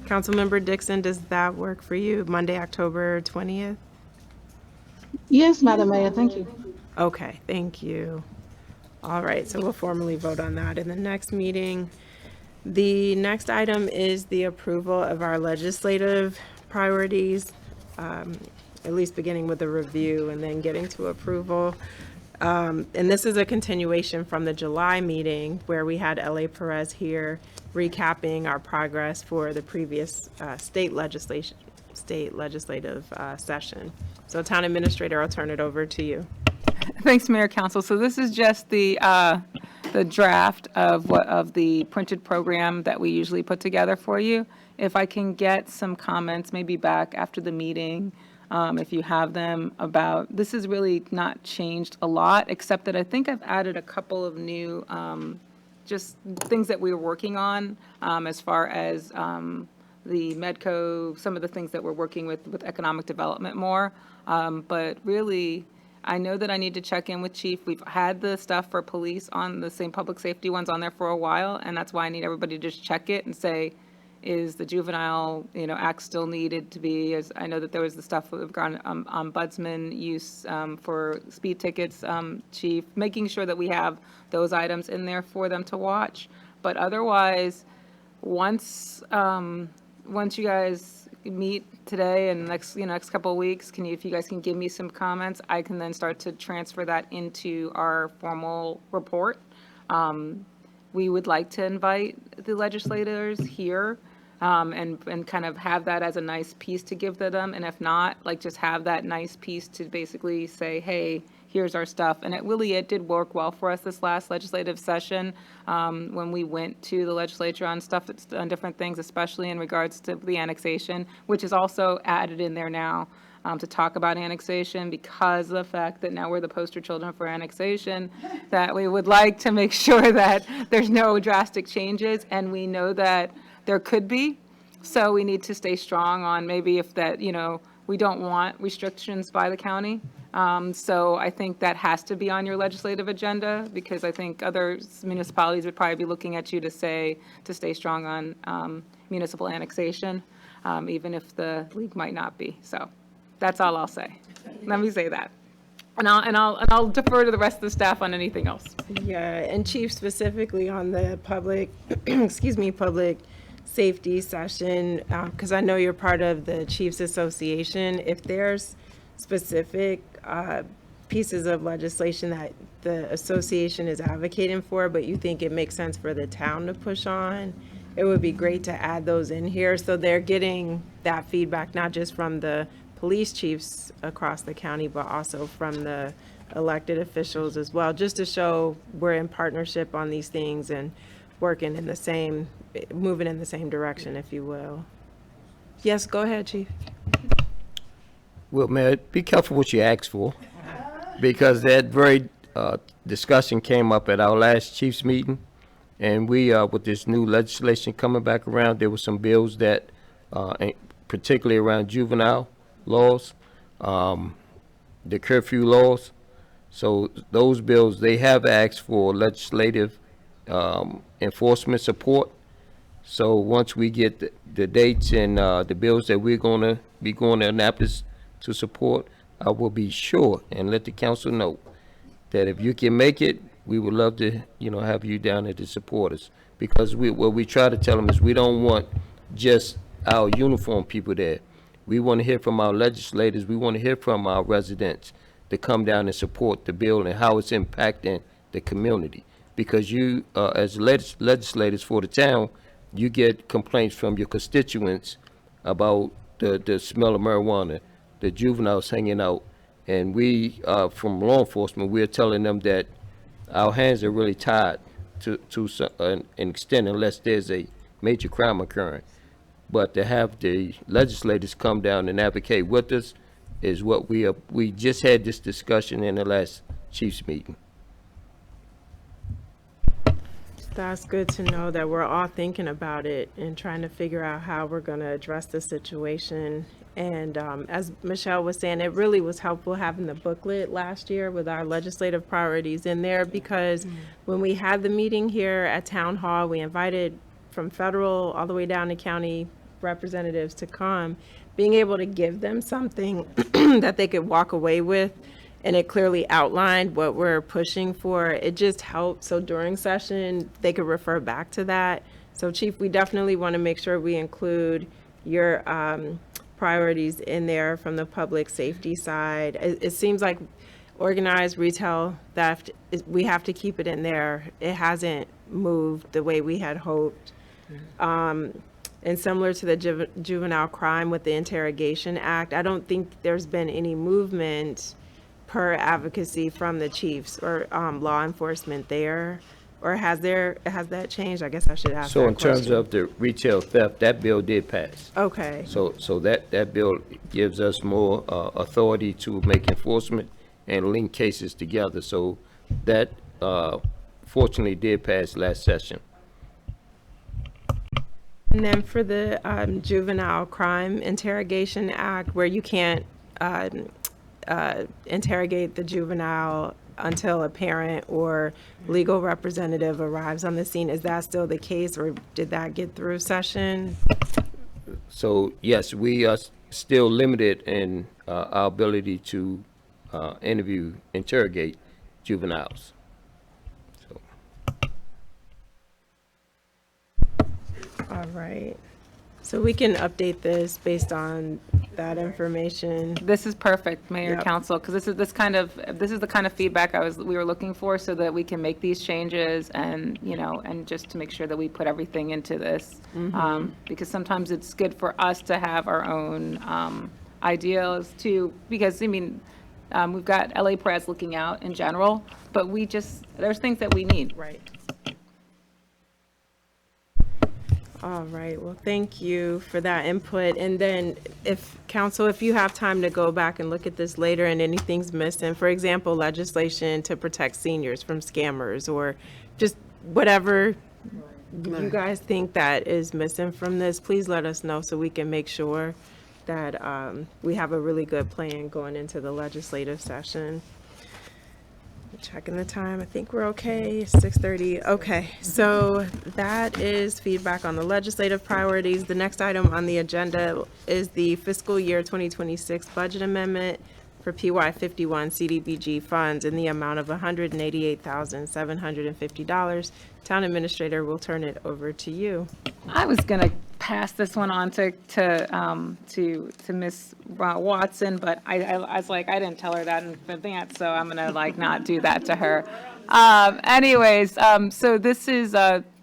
Councilmember Dixon, does that work for you, Monday, October 20th? Yes, Madam Mayor, thank you. Okay, thank you. All right, so we'll formally vote on that in the next meeting. The next item is the approval of our legislative priorities, at least beginning with a review and then getting to approval. And this is a continuation from the July meeting where we had L.A. Perez here recapping our progress for the previous state legislative session. So Town Administrator, I'll turn it over to you. Thanks, Mayor Council. So this is just the draft of the printed program that we usually put together for you. If I can get some comments, maybe back after the meeting, if you have them, about, this has really not changed a lot, except that I think I've added a couple of new, just things that we were working on, as far as the Medco, some of the things that we're working with economic development more. But really, I know that I need to check in with Chief. We've had the stuff for police on the same public safety ones on there for a while, and that's why I need everybody to just check it and say, is the juvenile, act still needed to be, as I know that there was the stuff that we've gone ombudsman use for speed tickets, Chief, making sure that we have those items in there for them to watch. But otherwise, once you guys meet today and next couple of weeks, if you guys can give me some comments, I can then start to transfer that into our formal report. We would like to invite the legislators here and kind of have that as a nice piece to give to them. And if not, just have that nice piece to basically say, hey, here's our stuff. And it did work well for us this last legislative session when we went to the legislature on stuff that's on different things, especially in regards to the annexation, which is also added in there now to talk about annexation, because of the fact that now we're the poster children for annexation, that we would like to make sure that there's no drastic changes, and we know that there could be. So we need to stay strong on maybe if that, we don't want restrictions by the county. So I think that has to be on your legislative agenda, because I think other municipalities would probably be looking at you to stay strong on municipal annexation, even if the league might not be. So That's all I'll say. Let me say that. And I'll defer to the rest of the staff on anything else. Yeah, and Chief, specifically on the public, excuse me, public safety session, because I know you're part of the Chiefs Association, if there's specific pieces of legislation that the association is advocating for, but you think it makes sense for the town to push on, it would be great to add those in here, so they're getting that feedback, not just from the police chiefs across the county, but also from the elected officials as well, just to show we're in partnership on these things and working in the same, moving in the same direction, if you will. Yes, go ahead, Chief. Well, Mayor, be careful what you ask for, because that very discussion came up at our last Chiefs meeting, and we, with this new legislation coming back around, there were some bills that, particularly around juvenile laws, the curfew laws. So those bills, they have asked for legislative enforcement support. So once we get the dates and the bills that we're going to be going to Annapolis to support, I will be sure and let the council know that if you can make it, we would love to, have you down there to support us. Because what we try to tell them is we don't want just our uniform people there. We want to hear from our legislators. We want to hear from our residents to come down and support the bill and how it's impacting the community. Because you, as legislators for the town, you get complaints from your constituents about the smell of marijuana, the juveniles hanging out. And we, from law enforcement, we're telling them that our hands are really tied to an extent unless there's a major crime occurring. But to have the legislators come down and advocate with us is what we just had this discussion in the last Chiefs meeting. That's good to know that we're all thinking about it and trying to figure out how we're going to address the situation. And as Michelle was saying, it really was helpful having the booklet last year with our legislative priorities in there, because when we had the meeting here at Town Hall, we invited from federal all the way down to county representatives to come, being able to give them something that they could walk away with, and it clearly outlined what we're pushing for. It just helped, so during session, they could refer back to that. So Chief, we definitely want to make sure we include your priorities in there from the public safety side. It seems like organized retail theft, we have to keep it in there. It hasn't moved the way we had hoped. And similar to the juvenile crime with the Interrogation Act, I don't think there's been any movement per advocacy from the chiefs or law enforcement there. Or has that changed? I guess I should ask that So in terms question. of the retail theft, that bill did pass. Okay. So that bill gives us more authority to make enforcement and link cases together. So that fortunately did pass last session. And then for the Juvenile Crime Interrogation Act, where you can't interrogate the juvenile until a parent or legal representative arrives on the scene, is that still the case, or did that get through session? So yes, we are still limited in our ability to interrogate juveniles. So. All right. So we can update this based on that information. This is perfect, Mayor, Yep. Council, because this is the kind of feedback we were looking for, so that we can make these changes and, and just to make sure that we put everything into this. Because sometimes it's good for us to have our own ideas too, because, we've got LA Press looking out in general, but there's things that we need. Right. All right, well, thank you for that input. And then if you have time to go back and look at this later and anything's missing, for example, legislation to protect seniors from scammers, or just whatever you guys think that is missing from this, please let us know so we can make sure that we have a really good plan going into the legislative session. Checking the time. I think we're okay. 6:30. Okay. So that is feedback on the legislative priorities. The next item on the agenda is the fiscal year 2026 budget amendment for PY 51 CDBG funds in the amount of $188,750. Town administrator will turn it over to you. I was gonna pass this one on to Ms. Watson, but I was like, I didn't tell her that in advance, so I'm gonna like not do that to her. So this is,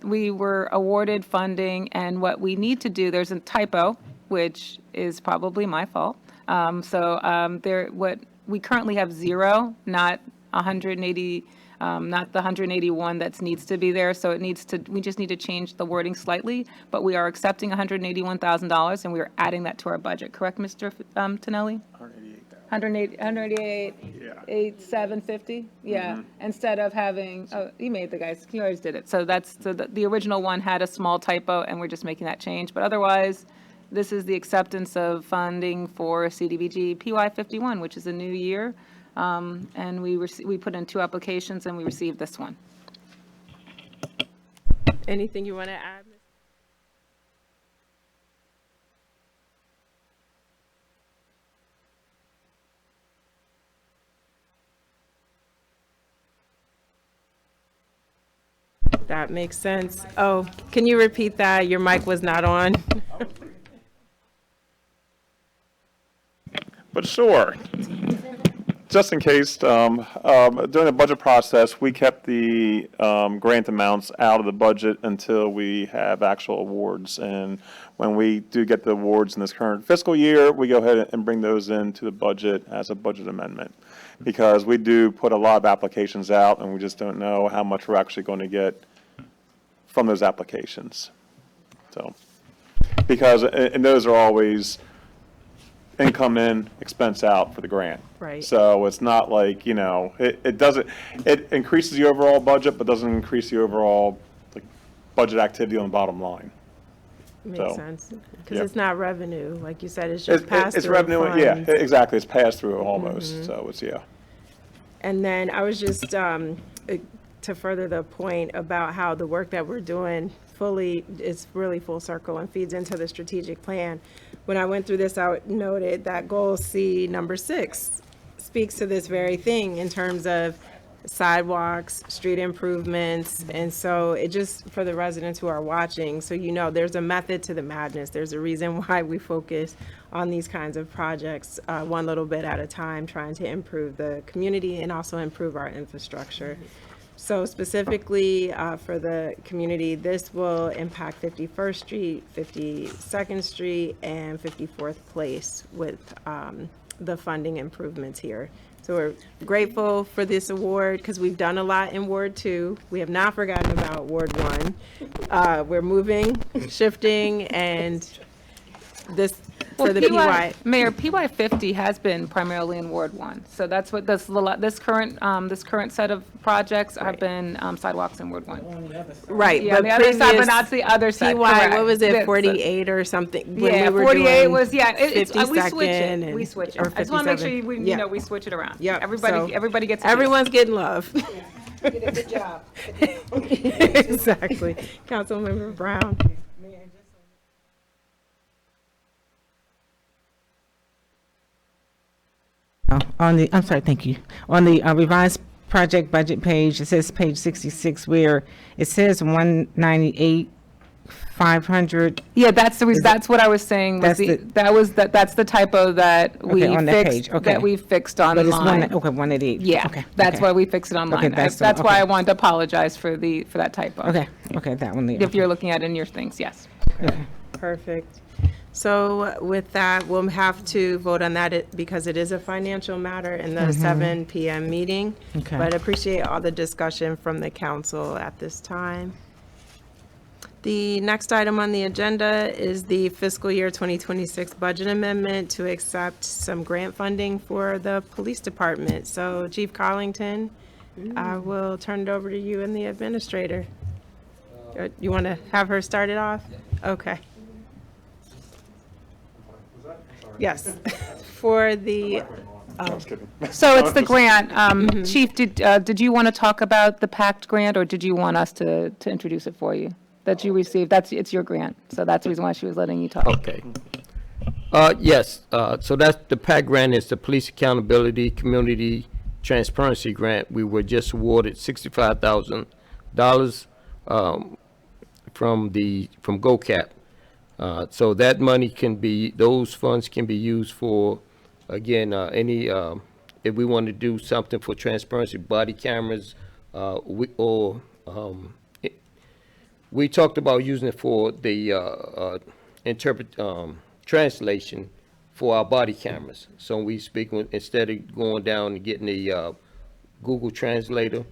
we were awarded funding, and what we need to do, there's a typo, which is probably my fault. What we currently have 0, not 180, not the 181 that needs to be there. So we just need to change the wording slightly, but we are accepting $181,000 and we are adding that to our budget. Correct, Mr. Tonelli? 188,750? Yeah, instead of having, oh, you made the guys, you always did it. So the original one had a small typo and we're just making that change. But otherwise, this is the acceptance of funding for CDBG PY 51, which is a new year. And we put in 2 applications and we received this one. Anything you want to add? That makes sense. Oh, can you repeat that? Your mic was not on. But sure, just in case, during the budget process, we kept the grant amounts out of the budget until we have actual awards. And when we do get the awards in this current fiscal year, we go ahead and bring those into the budget as a budget amendment. Because we do put a lot of applications out, and we just don't know how much we're actually going to get from those applications. So, because, and those are always income in, expense out for the grant. Right. So it's not like, it increases the overall budget, but doesn't increase the overall like budget activity on the bottom line. Makes sense. Because yeah. it's not revenue, like you said, it's just pass-through It's revenue, yeah, funds. exactly. It's pass-through almost, so it's, yeah. And then I was just, to further the point about how the work that we're doing is really full circle and feeds into the strategic plan. When I went through this, I noted that goal C number 6 speaks to this very thing in terms of sidewalks, street improvements. And so it just, for the residents who are watching, so there's a method to the madness. There's a reason why we focus on these kinds of projects, one little bit at a time, trying to improve the community and also improve our infrastructure. So specifically for the community, this will impact 51st Street, 52nd Street, and 54th Place with the funding improvements here. So we're grateful for this award because we've done a lot in Ward 2. We have not forgotten about Ward 1. We're moving, shifting, and this for the PY. Mayor, PY 50 has been primarily in Ward 1. So that's what this current set of projects have been sidewalks in Ward 1. Right. Yeah, but the other side, but previous not the other side. PY, correct. what was it, That's- 48 or something? when Yeah, we were 48 doing was, yeah, we switch 52nd it. We switch it. or I just want to make sure 57. you know, we switch it around. Yep, so Everybody gets a piece. Everyone's getting love. Good job. Exactly. Councilmember Brown. I'm sorry, thank you. On the revised project budget page, it says page 66, where it says 198,500. Yeah, that's what I was saying. Was that's the typo that we Okay, on that fixed. page, okay. That we fixed But it's online. 188. Yeah, Okay, that's okay. why we fixed it online. that's the- That's why okay. I wanted to apologize for that typo. Okay, that one there. If you're looking at it in your things, yes. Perfect. So with that, we'll have to vote on that because it is a financial matter in the 7 p.m. meeting. Okay. But appreciate all the discussion from the council at this time. The next item on the agenda is the fiscal year 2026 budget amendment to accept some grant funding for the police department. So Chief Collington, I will turn it over to you and the administrator. You want to have her start it off? Okay. Yes. For the, I was kidding. So it's the grant. Chief, did you want to talk about the PACT grant, or did you want us to introduce it for you? That you received, it's your grant, so that's the reason why she was letting you talk. Okay. Yes, so that's, the PAC grant is the Police Accountability Community Transparency Grant. We were just awarded $65,000 from GOCAP. So that money can be, those funds can be used for, again, if we want to do something for transparency, body cameras, we talked about using it for the translation for our body cameras. So we speak, instead of going down and getting the Google Translator,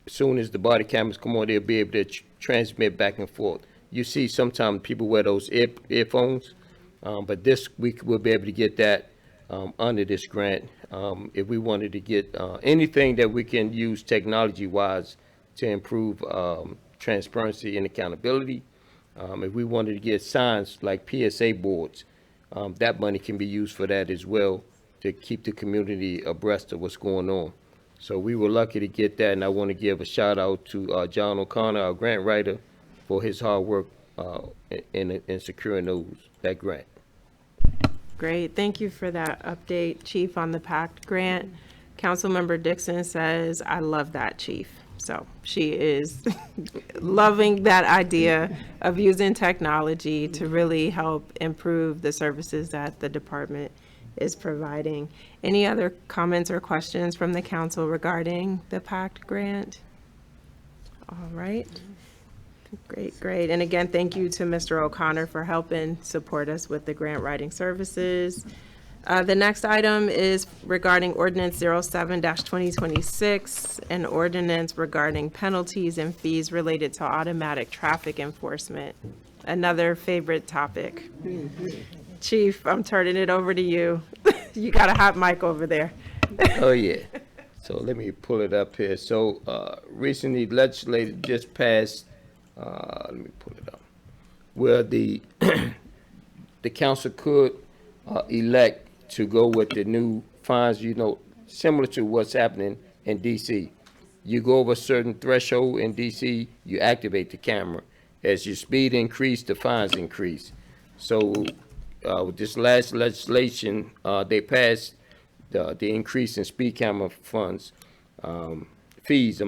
soon as the body cameras come on, they'll be able to transmit back and forth. You see sometimes people wear those earphones, but this week we'll be able to get that under this grant. If we wanted to get anything that we can use technology-wise to improve transparency and accountability. If we wanted to get signs like PSA boards, that money can be used for that as well, to keep the community abreast of what's going on. So we were lucky to get that, and I want to give a shout out to John O'Connor, our grant writer, for his hard work in securing that grant. Great, thank you for that update, Chief, on the PACT grant. Councilmember Dixon says, I love that, Chief. So she is loving that idea of using technology to really help improve the services that the department is providing. Any other comments or questions from the council regarding the PACT grant? All right. Great. And again, thank you to Mr. O'Connor for helping support us with the grant writing services. The next item is regarding ordinance 07-2026, an ordinance regarding penalties and fees related to automatic traffic enforcement. Another favorite topic. Chief, I'm turning it over to you. You got a hot mic over there. Oh, yeah. So let me pull it up here. So recently legislature just passed, let me pull it up, where the council could elect to go with the new fines, similar to what's happening in DC. You go over a certain threshold in DC, you activate the camera. As your speed increase, the fines increase. So with this last legislation, they passed the increase in speed camera fees,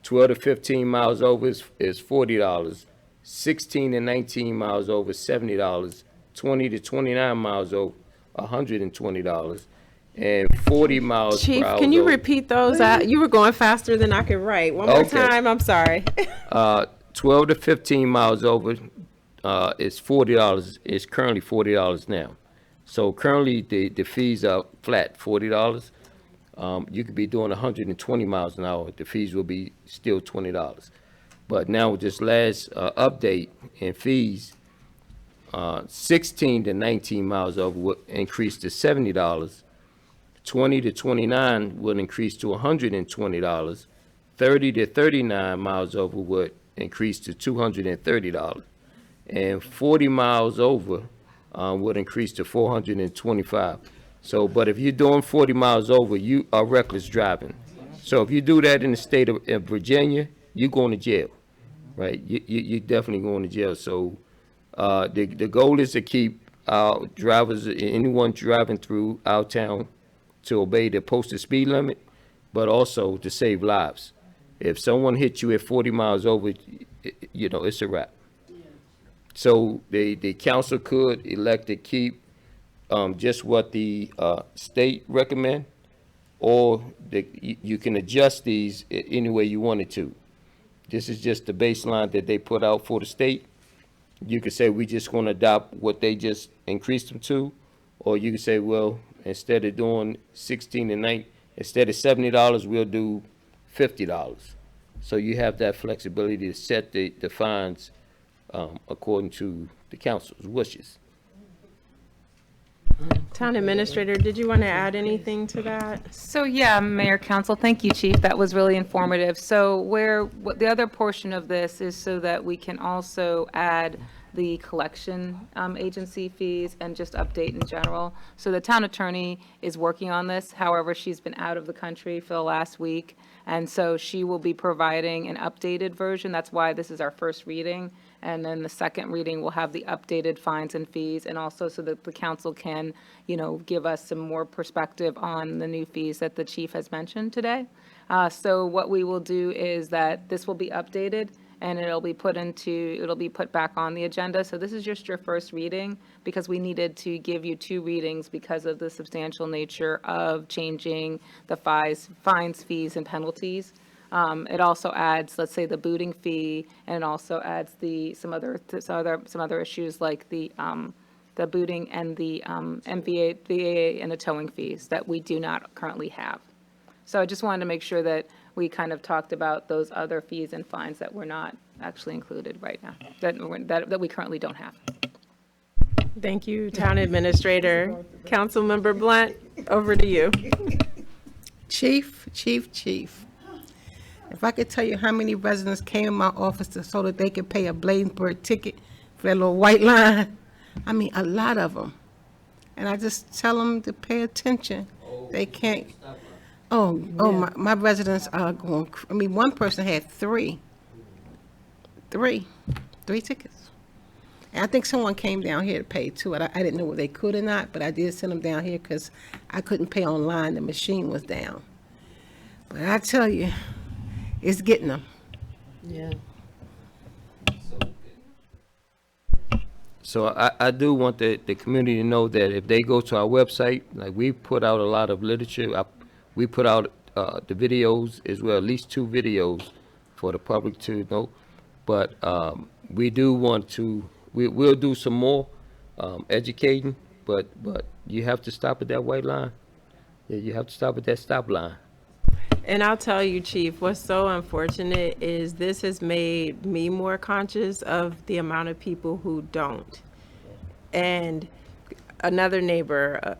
12 to 15 miles over is $40. 16 to 19 miles over, $70. 20 to 29 miles over, $120. And 40 miles Chief, per hour. can you repeat those? You were going faster than I could write. One more Okay. time, I'm sorry. 12 to 15 miles over is $40. It's currently $40 now. So currently the fees are flat, $40. You could be doing 120 miles an hour. The fees will be still $20. But now with this last update in fees, 16 to 19 miles over will increase to $70. 20 to 29 will increase to $120. 30 to 39 miles over would increase to $230. And 40 miles over would increase to $425. So, but if you're doing 40 miles over, you are reckless driving. So if you do that in the state of Virginia, you're going to jail, right? You're definitely going to jail. So the goal is to keep our drivers, anyone driving through our town, to obey the posted speed limit, but also to save lives. If someone hits you at 40 miles over, it's a wrap. So the council could elect to keep just what the state recommend, or you can adjust these any way you wanted to. This is just the baseline that they put out for the state. You could say we just going to adopt what they just increased them to, or you could say, well, instead of doing 16 and 9, instead of $70, we'll do $50. So you have that flexibility to set the fines according to the council's wishes. Town Administrator, did you want to add anything to that? So yeah, Mayor, Council, thank you, Chief. That was really informative. So what the other portion of this is so that we can also add the collection agency fees, and just update in general. So the town attorney is working on this. However, she's been out of the country for the last week, and so she will be providing an updated version. That's why this is our first reading. And then the second reading will have the updated fines and fees, and also so that the council can, give us some more perspective on the new fees that the chief has mentioned today. So what we will do is that this will be updated, and it'll be put back on the agenda. So this is just your first reading, because we needed to give you 2 readings because of the substantial nature of changing the fines, fees, and penalties. It also adds, let's say, the booting fee, and it also adds some other issues like the booting and the VA and the towing fees that we do not currently have. So I just wanted to make sure that we kind of talked about those other fees and fines that were not actually included right now, that we currently don't have. Thank you, Town Administrator. Councilmember Blunt, over to you. Chief. If I could tell you how many residents came in my office so that they could pay a Bladensburg ticket for that little white line, I mean, a lot of them. And I just tell them to pay attention. They can't. My residents are going, one person had three tickets. And I think someone came down here to pay too. I didn't know whether they could or not, but I did send them down here because I couldn't pay online. The machine was down. But I tell you, it's getting them. Yeah. So I do want the community to know that if they go to our website, like we put out a lot of literature, we put out the videos as well, at least 2 videos for the public to know. But we do want to, we'll do some more educating, but you have to stop at that white line. Yeah, you have to stop at that stop line. And I'll tell you, Chief, what's so unfortunate is this has made me more conscious of the amount of people who don't. And another neighbor,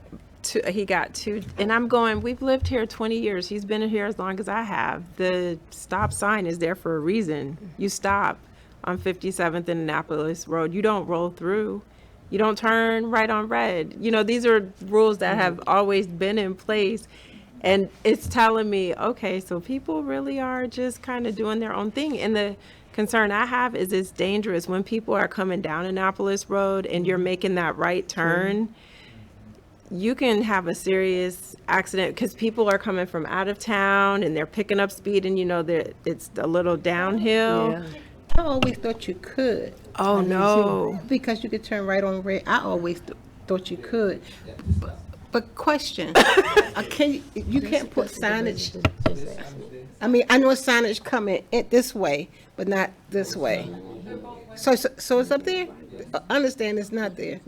he got 2, and I'm going, we've lived here 20 years. He's been here as long as I have. The stop sign is there for a reason. You stop on 57th and Annapolis Road. You don't roll through. You don't turn right on red. These are rules that have always been in place. And it's telling me, okay, so people really are just kind of doing their own thing. And the concern I have is it's dangerous when people are coming down Annapolis Road and you're making that right turn. You can have a serious accident because people are coming from out of town and they're picking up speed, and it's a little downhill. Yeah. I always thought you could. Oh, no. Because you could turn right on red. I always thought you could. But question, you can't put signage. I know signage coming this way, but not this way. So it's up there? I understand it's not there.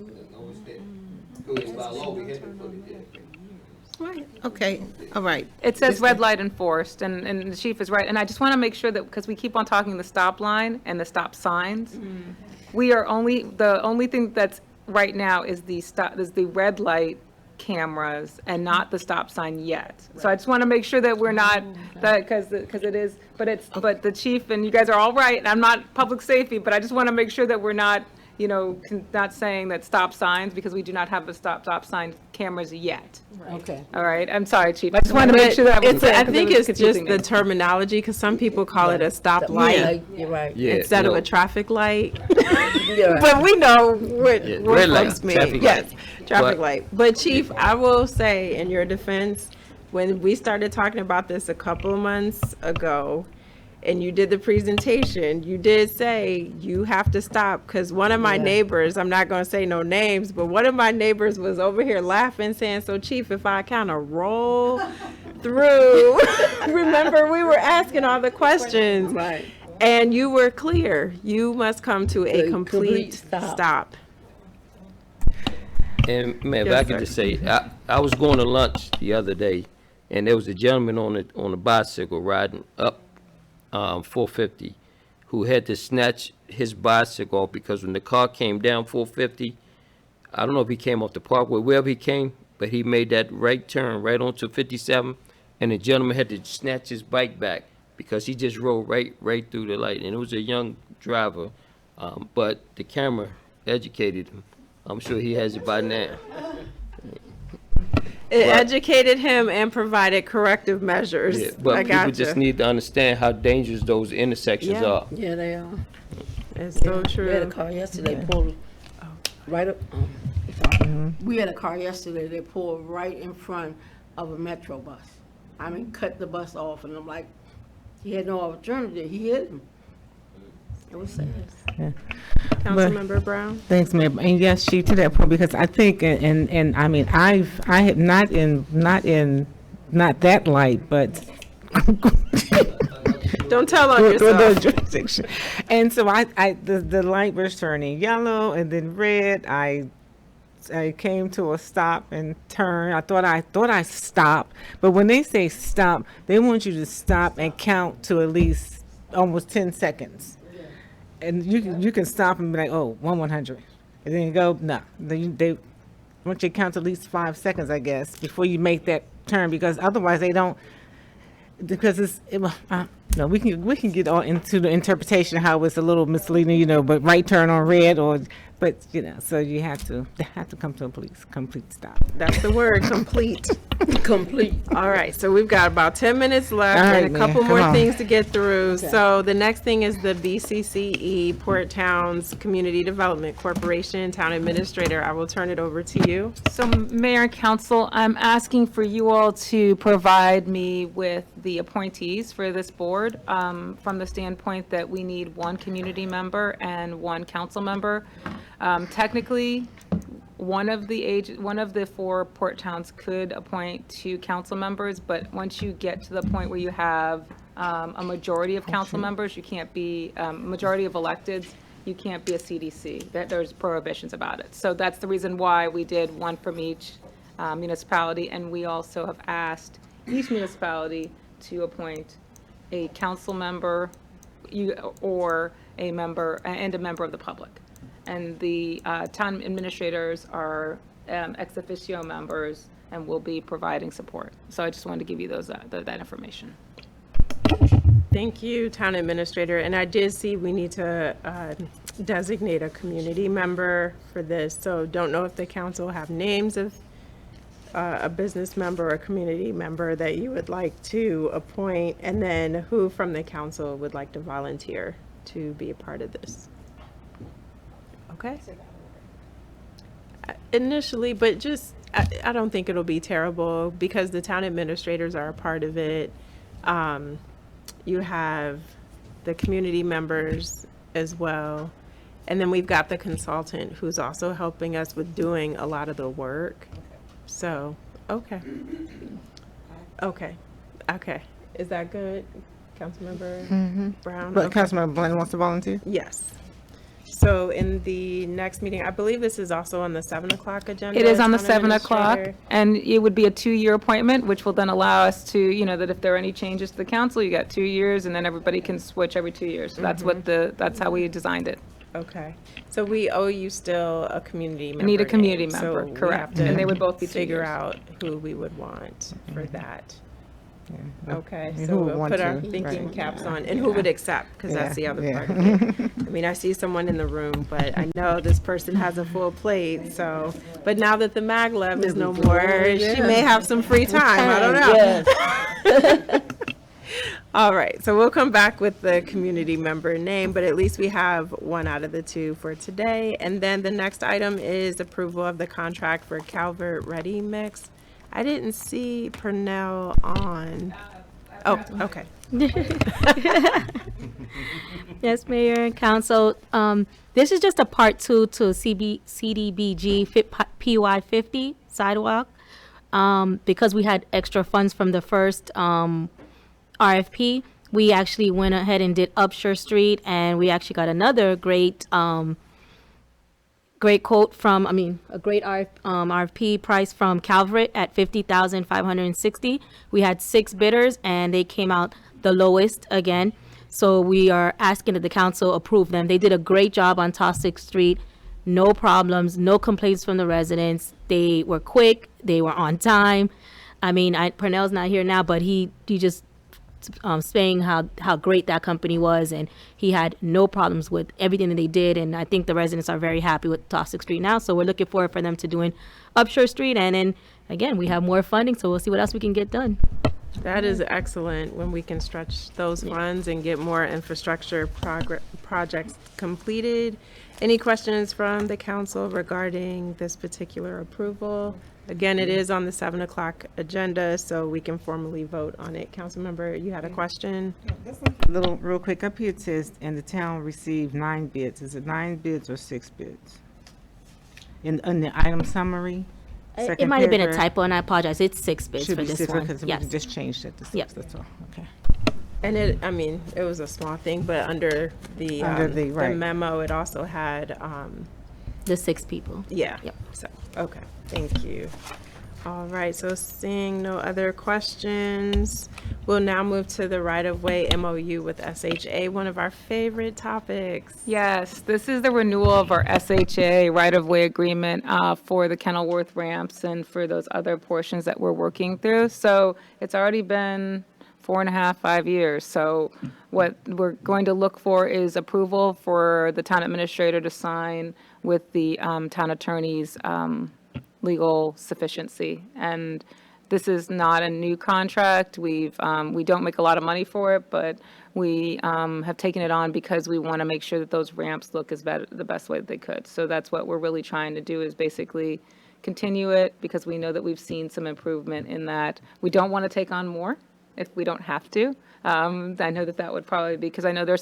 Right, okay, all right. It says red light enforced, and the chief is right. And I just want to make sure that, because we keep on talking the stop line and the stop signs, the only thing that's right now is the red light cameras and not the stop sign yet. So I just want to make sure that we're not, because it is, but the chief and you guys are all right, and I'm not public safety, but I just want to make sure that we're not, not saying that stop signs, because we do not have the stop sign cameras yet. Okay. All right, I'm sorry, chief. I just wanted to make sure that I think it's just the terminology, because some people call it a stop light You're right. Yeah, instead of no. a traffic light. You're right. But we know what red light, folks mean. traffic Yes, light. traffic But- light. But Chief, I will say in your defense, when we started talking about this a couple of months ago, and you did the presentation, you did say you have to stop, because one of my neighbors, I'm not going to say no names, but one of my neighbors was over here laughing, saying, so Chief, if I kind of roll through, remember we were asking all the questions. Right. And you were clear. You must come to a complete stop. And man, if Yes, I could sir. just say, I was going to lunch the other day, and there was a gentleman on a bicycle riding up 450 who had to snatch his bicycle off, because when the car came down 450, I don't know if he came off the parkway, wherever he came, but he made that right turn right onto 57, and the gentleman had to snatch his bike back because he just rolled right through the light. And it was a young driver, But the camera educated him. I'm sure he has it by now. It educated him and provided corrective measures. Yeah, I but people gotcha. just need to understand how dangerous those intersections Yeah. are. Yeah, they are. It's so We had a true. car yesterday pulled right up. We had a car yesterday. They pulled right in front of a metro bus. I mean, cut the bus off, and I'm like, he had no alternative. He hit him. It was sad. Councilmember Brown? Thanks, Mayor. And yes, she to that point, because I think, and I mean, I have not that light, but Don't tell on through the yourself. jurisdiction. And so the light was turning yellow and then red. I came to a stop and turn. I thought I stopped, but when they say stop, they want you to stop and count to at least almost 10 seconds. And you can stop and be like, oh, 100. And then you go, no. They want you to count to at least 5 seconds, I guess, before you make that turn, because otherwise they don't, because no, we can get all into the interpretation of how it's a little misleading, but right turn on red but so you have to come to a complete stop. That's the word, complete. Complete. All right, so we've got about 10 minutes left All right, and a couple man, more come on. things to get through. So the next thing is the BCCE, Port Towns Community Development Corporation. Town Administrator, I will turn it over to you. So Mayor and Council, I'm asking for you all to provide me with the appointees for this board, from the standpoint that we need one community member and one council member. Technically, one of the 4 port towns could appoint 2 council members, but once you get to the point where you have a majority of council members, you can't be, majority of electeds, you can't be a CDC. There's prohibitions about it. So that's the reason why we did one from each municipality, and we also have asked each municipality to appoint a council member or a member and a member of the public. And the town administrators are ex officio members and will be providing support. So I just wanted to give you that information. Thank you, Town Administrator. And I did see we need to designate a community member for this. So don't know if the council have names of a business member or a community member that you would like to appoint, and then who from the council would like to volunteer to be a part of this. Okay. Initially, but just, I don't think it'll be terrible because the town administrators are a part of it. You have the community members as well. And then we've got the consultant who's also helping us with doing a lot of the work. So, okay. Is that good, Councilmember Brown? But Okay. Councilmember Blunt wants to volunteer? Yes. So in the next meeting, I believe this is also on the 7 o'clock agenda. It is on the Town 7 o'clock, Administrator. and it would be a 2-year appointment, which will then allow us to, that if there are any changes to the council, you got 2 years, and then everybody can switch every 2 years. So that's how we designed it. Okay. So we owe you still a community member. I need a community name. member, So we have correct. to And they would both be 2 figure years. out who we would want for that. Yeah. Okay, And so who would we'll want put our to, thinking right. caps on, and who would accept, because that's the other Yeah. part of it. I mean, I see someone in the room, but I know this person has a full plate, so, but now that the maglev is no more, she may have some free time, I don't know. All right, so we'll come back with the community member name, but at least we have 1 out of the 2 for today. And then the next item is approval of the contract for Calvert Ready Mix. I didn't see Purnell on. Oh, okay. Yes, Mayor and Council. This is just a part 2 to CDBG PY 50 sidewalk. Because we had extra funds from the first RFP, we actually went ahead and did Upshur Street, and we actually got another great quote from, a great RFP price from Calvert at $50,560. We had 6 bidders, and they came out the lowest again. So we are asking that the council approve them. They did a great job on Tosick Street. No problems, no complaints from the residents. They were quick, they were on time. Purnell's not here now, but he just saying how great that company was, and he had no problems with everything that they did. And I think the residents are very happy with Toxic Street now. So we're looking forward for them to doing Upshur Street. And then again, we have more funding, so we'll see what else we can get done. That is excellent when we can stretch those funds and get more infrastructure projects completed. Any questions from the council regarding this particular approval? Again, it is on the 7 o'clock agenda, so we can formally vote on it. Councilmember, you had a question? Little, real quick, up here it says, and the town received 9 bids. Is it 9 bids or 6 bids? In the item summary? It second might have been a paragraph? typo, and I apologize. It's 6 bids Should for be this 6, one. because we Yes. just changed it to 6, Yep. that's all, okay. And it was a small thing, but under the right. memo, it also had, The 6 people. yeah. Yep. So, okay, thank you. All right, so seeing no other questions, we'll now move to the right-of-way MOU with SHA, one of our favorite topics. Yes, this is the renewal of our SHA right-of-way agreement for the Kenilworth ramps and for those other portions that we're working through. So it's already been 4.5, 5 years. So what we're going to look for is approval for the town administrator to sign with the town attorney's legal sufficiency. And this is not a new contract. We don't make a lot of money for it, but we have taken it on because we want to make sure that those ramps look the best way that they could. So that's what we're really trying to do, is basically continue it, because we know that we've seen some improvement in that. We don't want to take on more if we don't have to. I know that would probably be, because I know there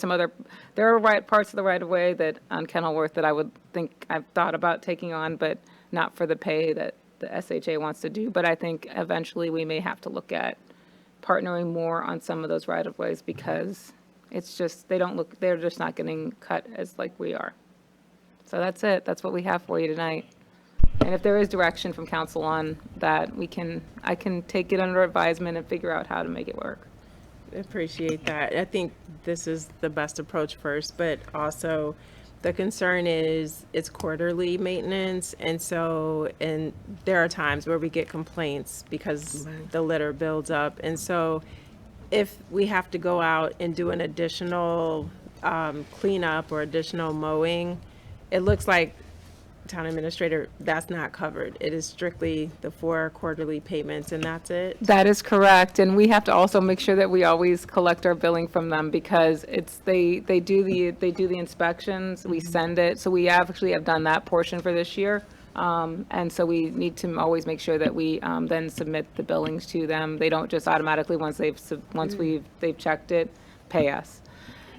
are parts of the right-of-way that on Kenilworth that I would think I've thought about taking on, but not for the pay that the SHA wants to do. But I think eventually we may have to look at partnering more on some of those right-of-ways, because it's just, they're just not getting cut as like we are. So that's it. That's what we have for you tonight. And if there is direction from council on that, I can take it under advisement and figure out how to make it work. Appreciate that. I think this is the best approach first, but also the concern is it's quarterly maintenance. And there are times where we get complaints because the litter builds up. And so if we have to go out and do an additional cleanup or additional mowing, it looks like, town administrator, that's not covered. It is strictly the 4 quarterly payments, and that's it? That is correct, and we have to also make sure that we always collect our billing from them, because they do the inspections, we send it, so we actually have done that portion for this year, and so we need to always make sure that we then submit the billings to them. They don't just automatically, once they've checked it, pay us.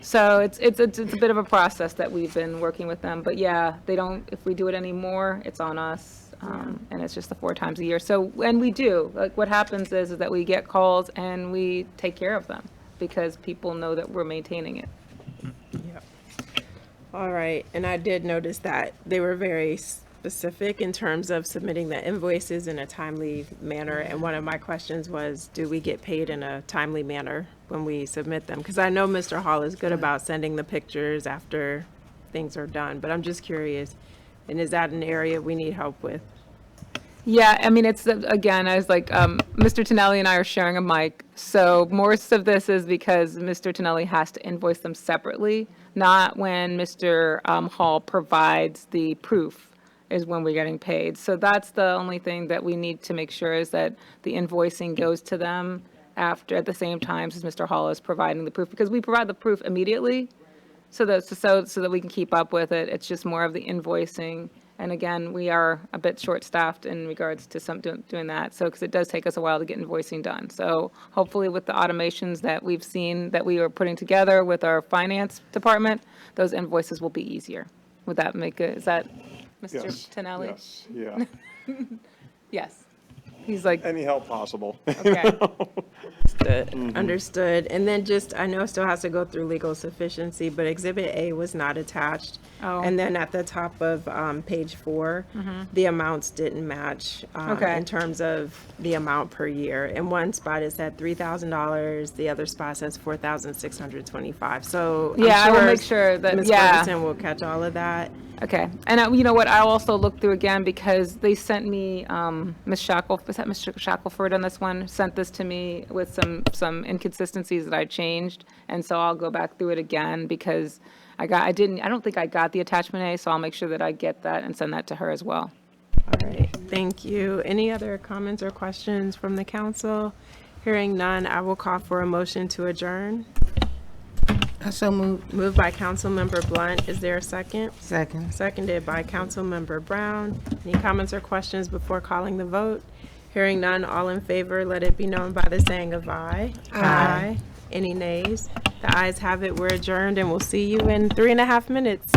So it's a bit of a process that we've been working with them, but yeah, if we do it anymore, it's on us, and it's just the 4 times a year. So, and we do, like, what happens is that we get calls and we take care of them, because people know that we're maintaining it. Yep. All right, and I did notice that they were very specific in terms of submitting the invoices in a timely manner, and one of my questions was, do we get paid in a timely manner when we submit them? Because I know Mr. Hall is good about sending the pictures after things are done, but I'm just curious, and is that an area we need help with? Yeah, I mean, it's, again, I was like, Mr. Tonelli and I are sharing a mic, so most of this is because Mr. Tonelli has to invoice them separately, not when Mr. Hall provides the proof is when we're getting paid. So that's the only thing that we need to make sure, is that the invoicing goes to them at the same time as Mr. Hall is providing the proof, because we provide the proof immediately, so that we can keep up with it. It's just more of the invoicing. And again, we are a bit short-staffed in regards to doing that, so, because it does take us a while to get invoicing done. So hopefully with the automations that we've seen that we are putting together with our finance department, those invoices will be easier. Would that is that Mr. Yes, Tonelli? yes, yeah. Yes. He's like, Any help possible. okay. Understood. And then just, I know it still has to go through legal sufficiency, but Exhibit A was not attached. Oh. And then at the top of page 4, the amounts didn't match Okay. in terms of the amount per year. In one spot it said $3,000, the other spot says $4,625. So I'm Yeah, I will make sure that, Ms. yeah. Ferguson will catch all of that. Okay, and you know what, I'll also look through again because they sent me, Ms. was that Mr. Shackelford on this one? Sent this to me with some inconsistencies that I changed, and so I'll go back through it again because I don't think I got the attachment A, so I'll make sure that I get that and send that to her as well. All right, thank you. Any other comments or questions from the council? Hearing none, I will call for a motion to adjourn. I so moved. Moved by Councilmember Blunt. Is there a second? Second. Seconded by Councilmember Brown. Any comments or questions before calling the vote? Hearing none, all in favor, let it be known by the saying of aye. Aye. Any nays? The ayes have it. We're adjourned, and we'll see you in 3.5 minutes.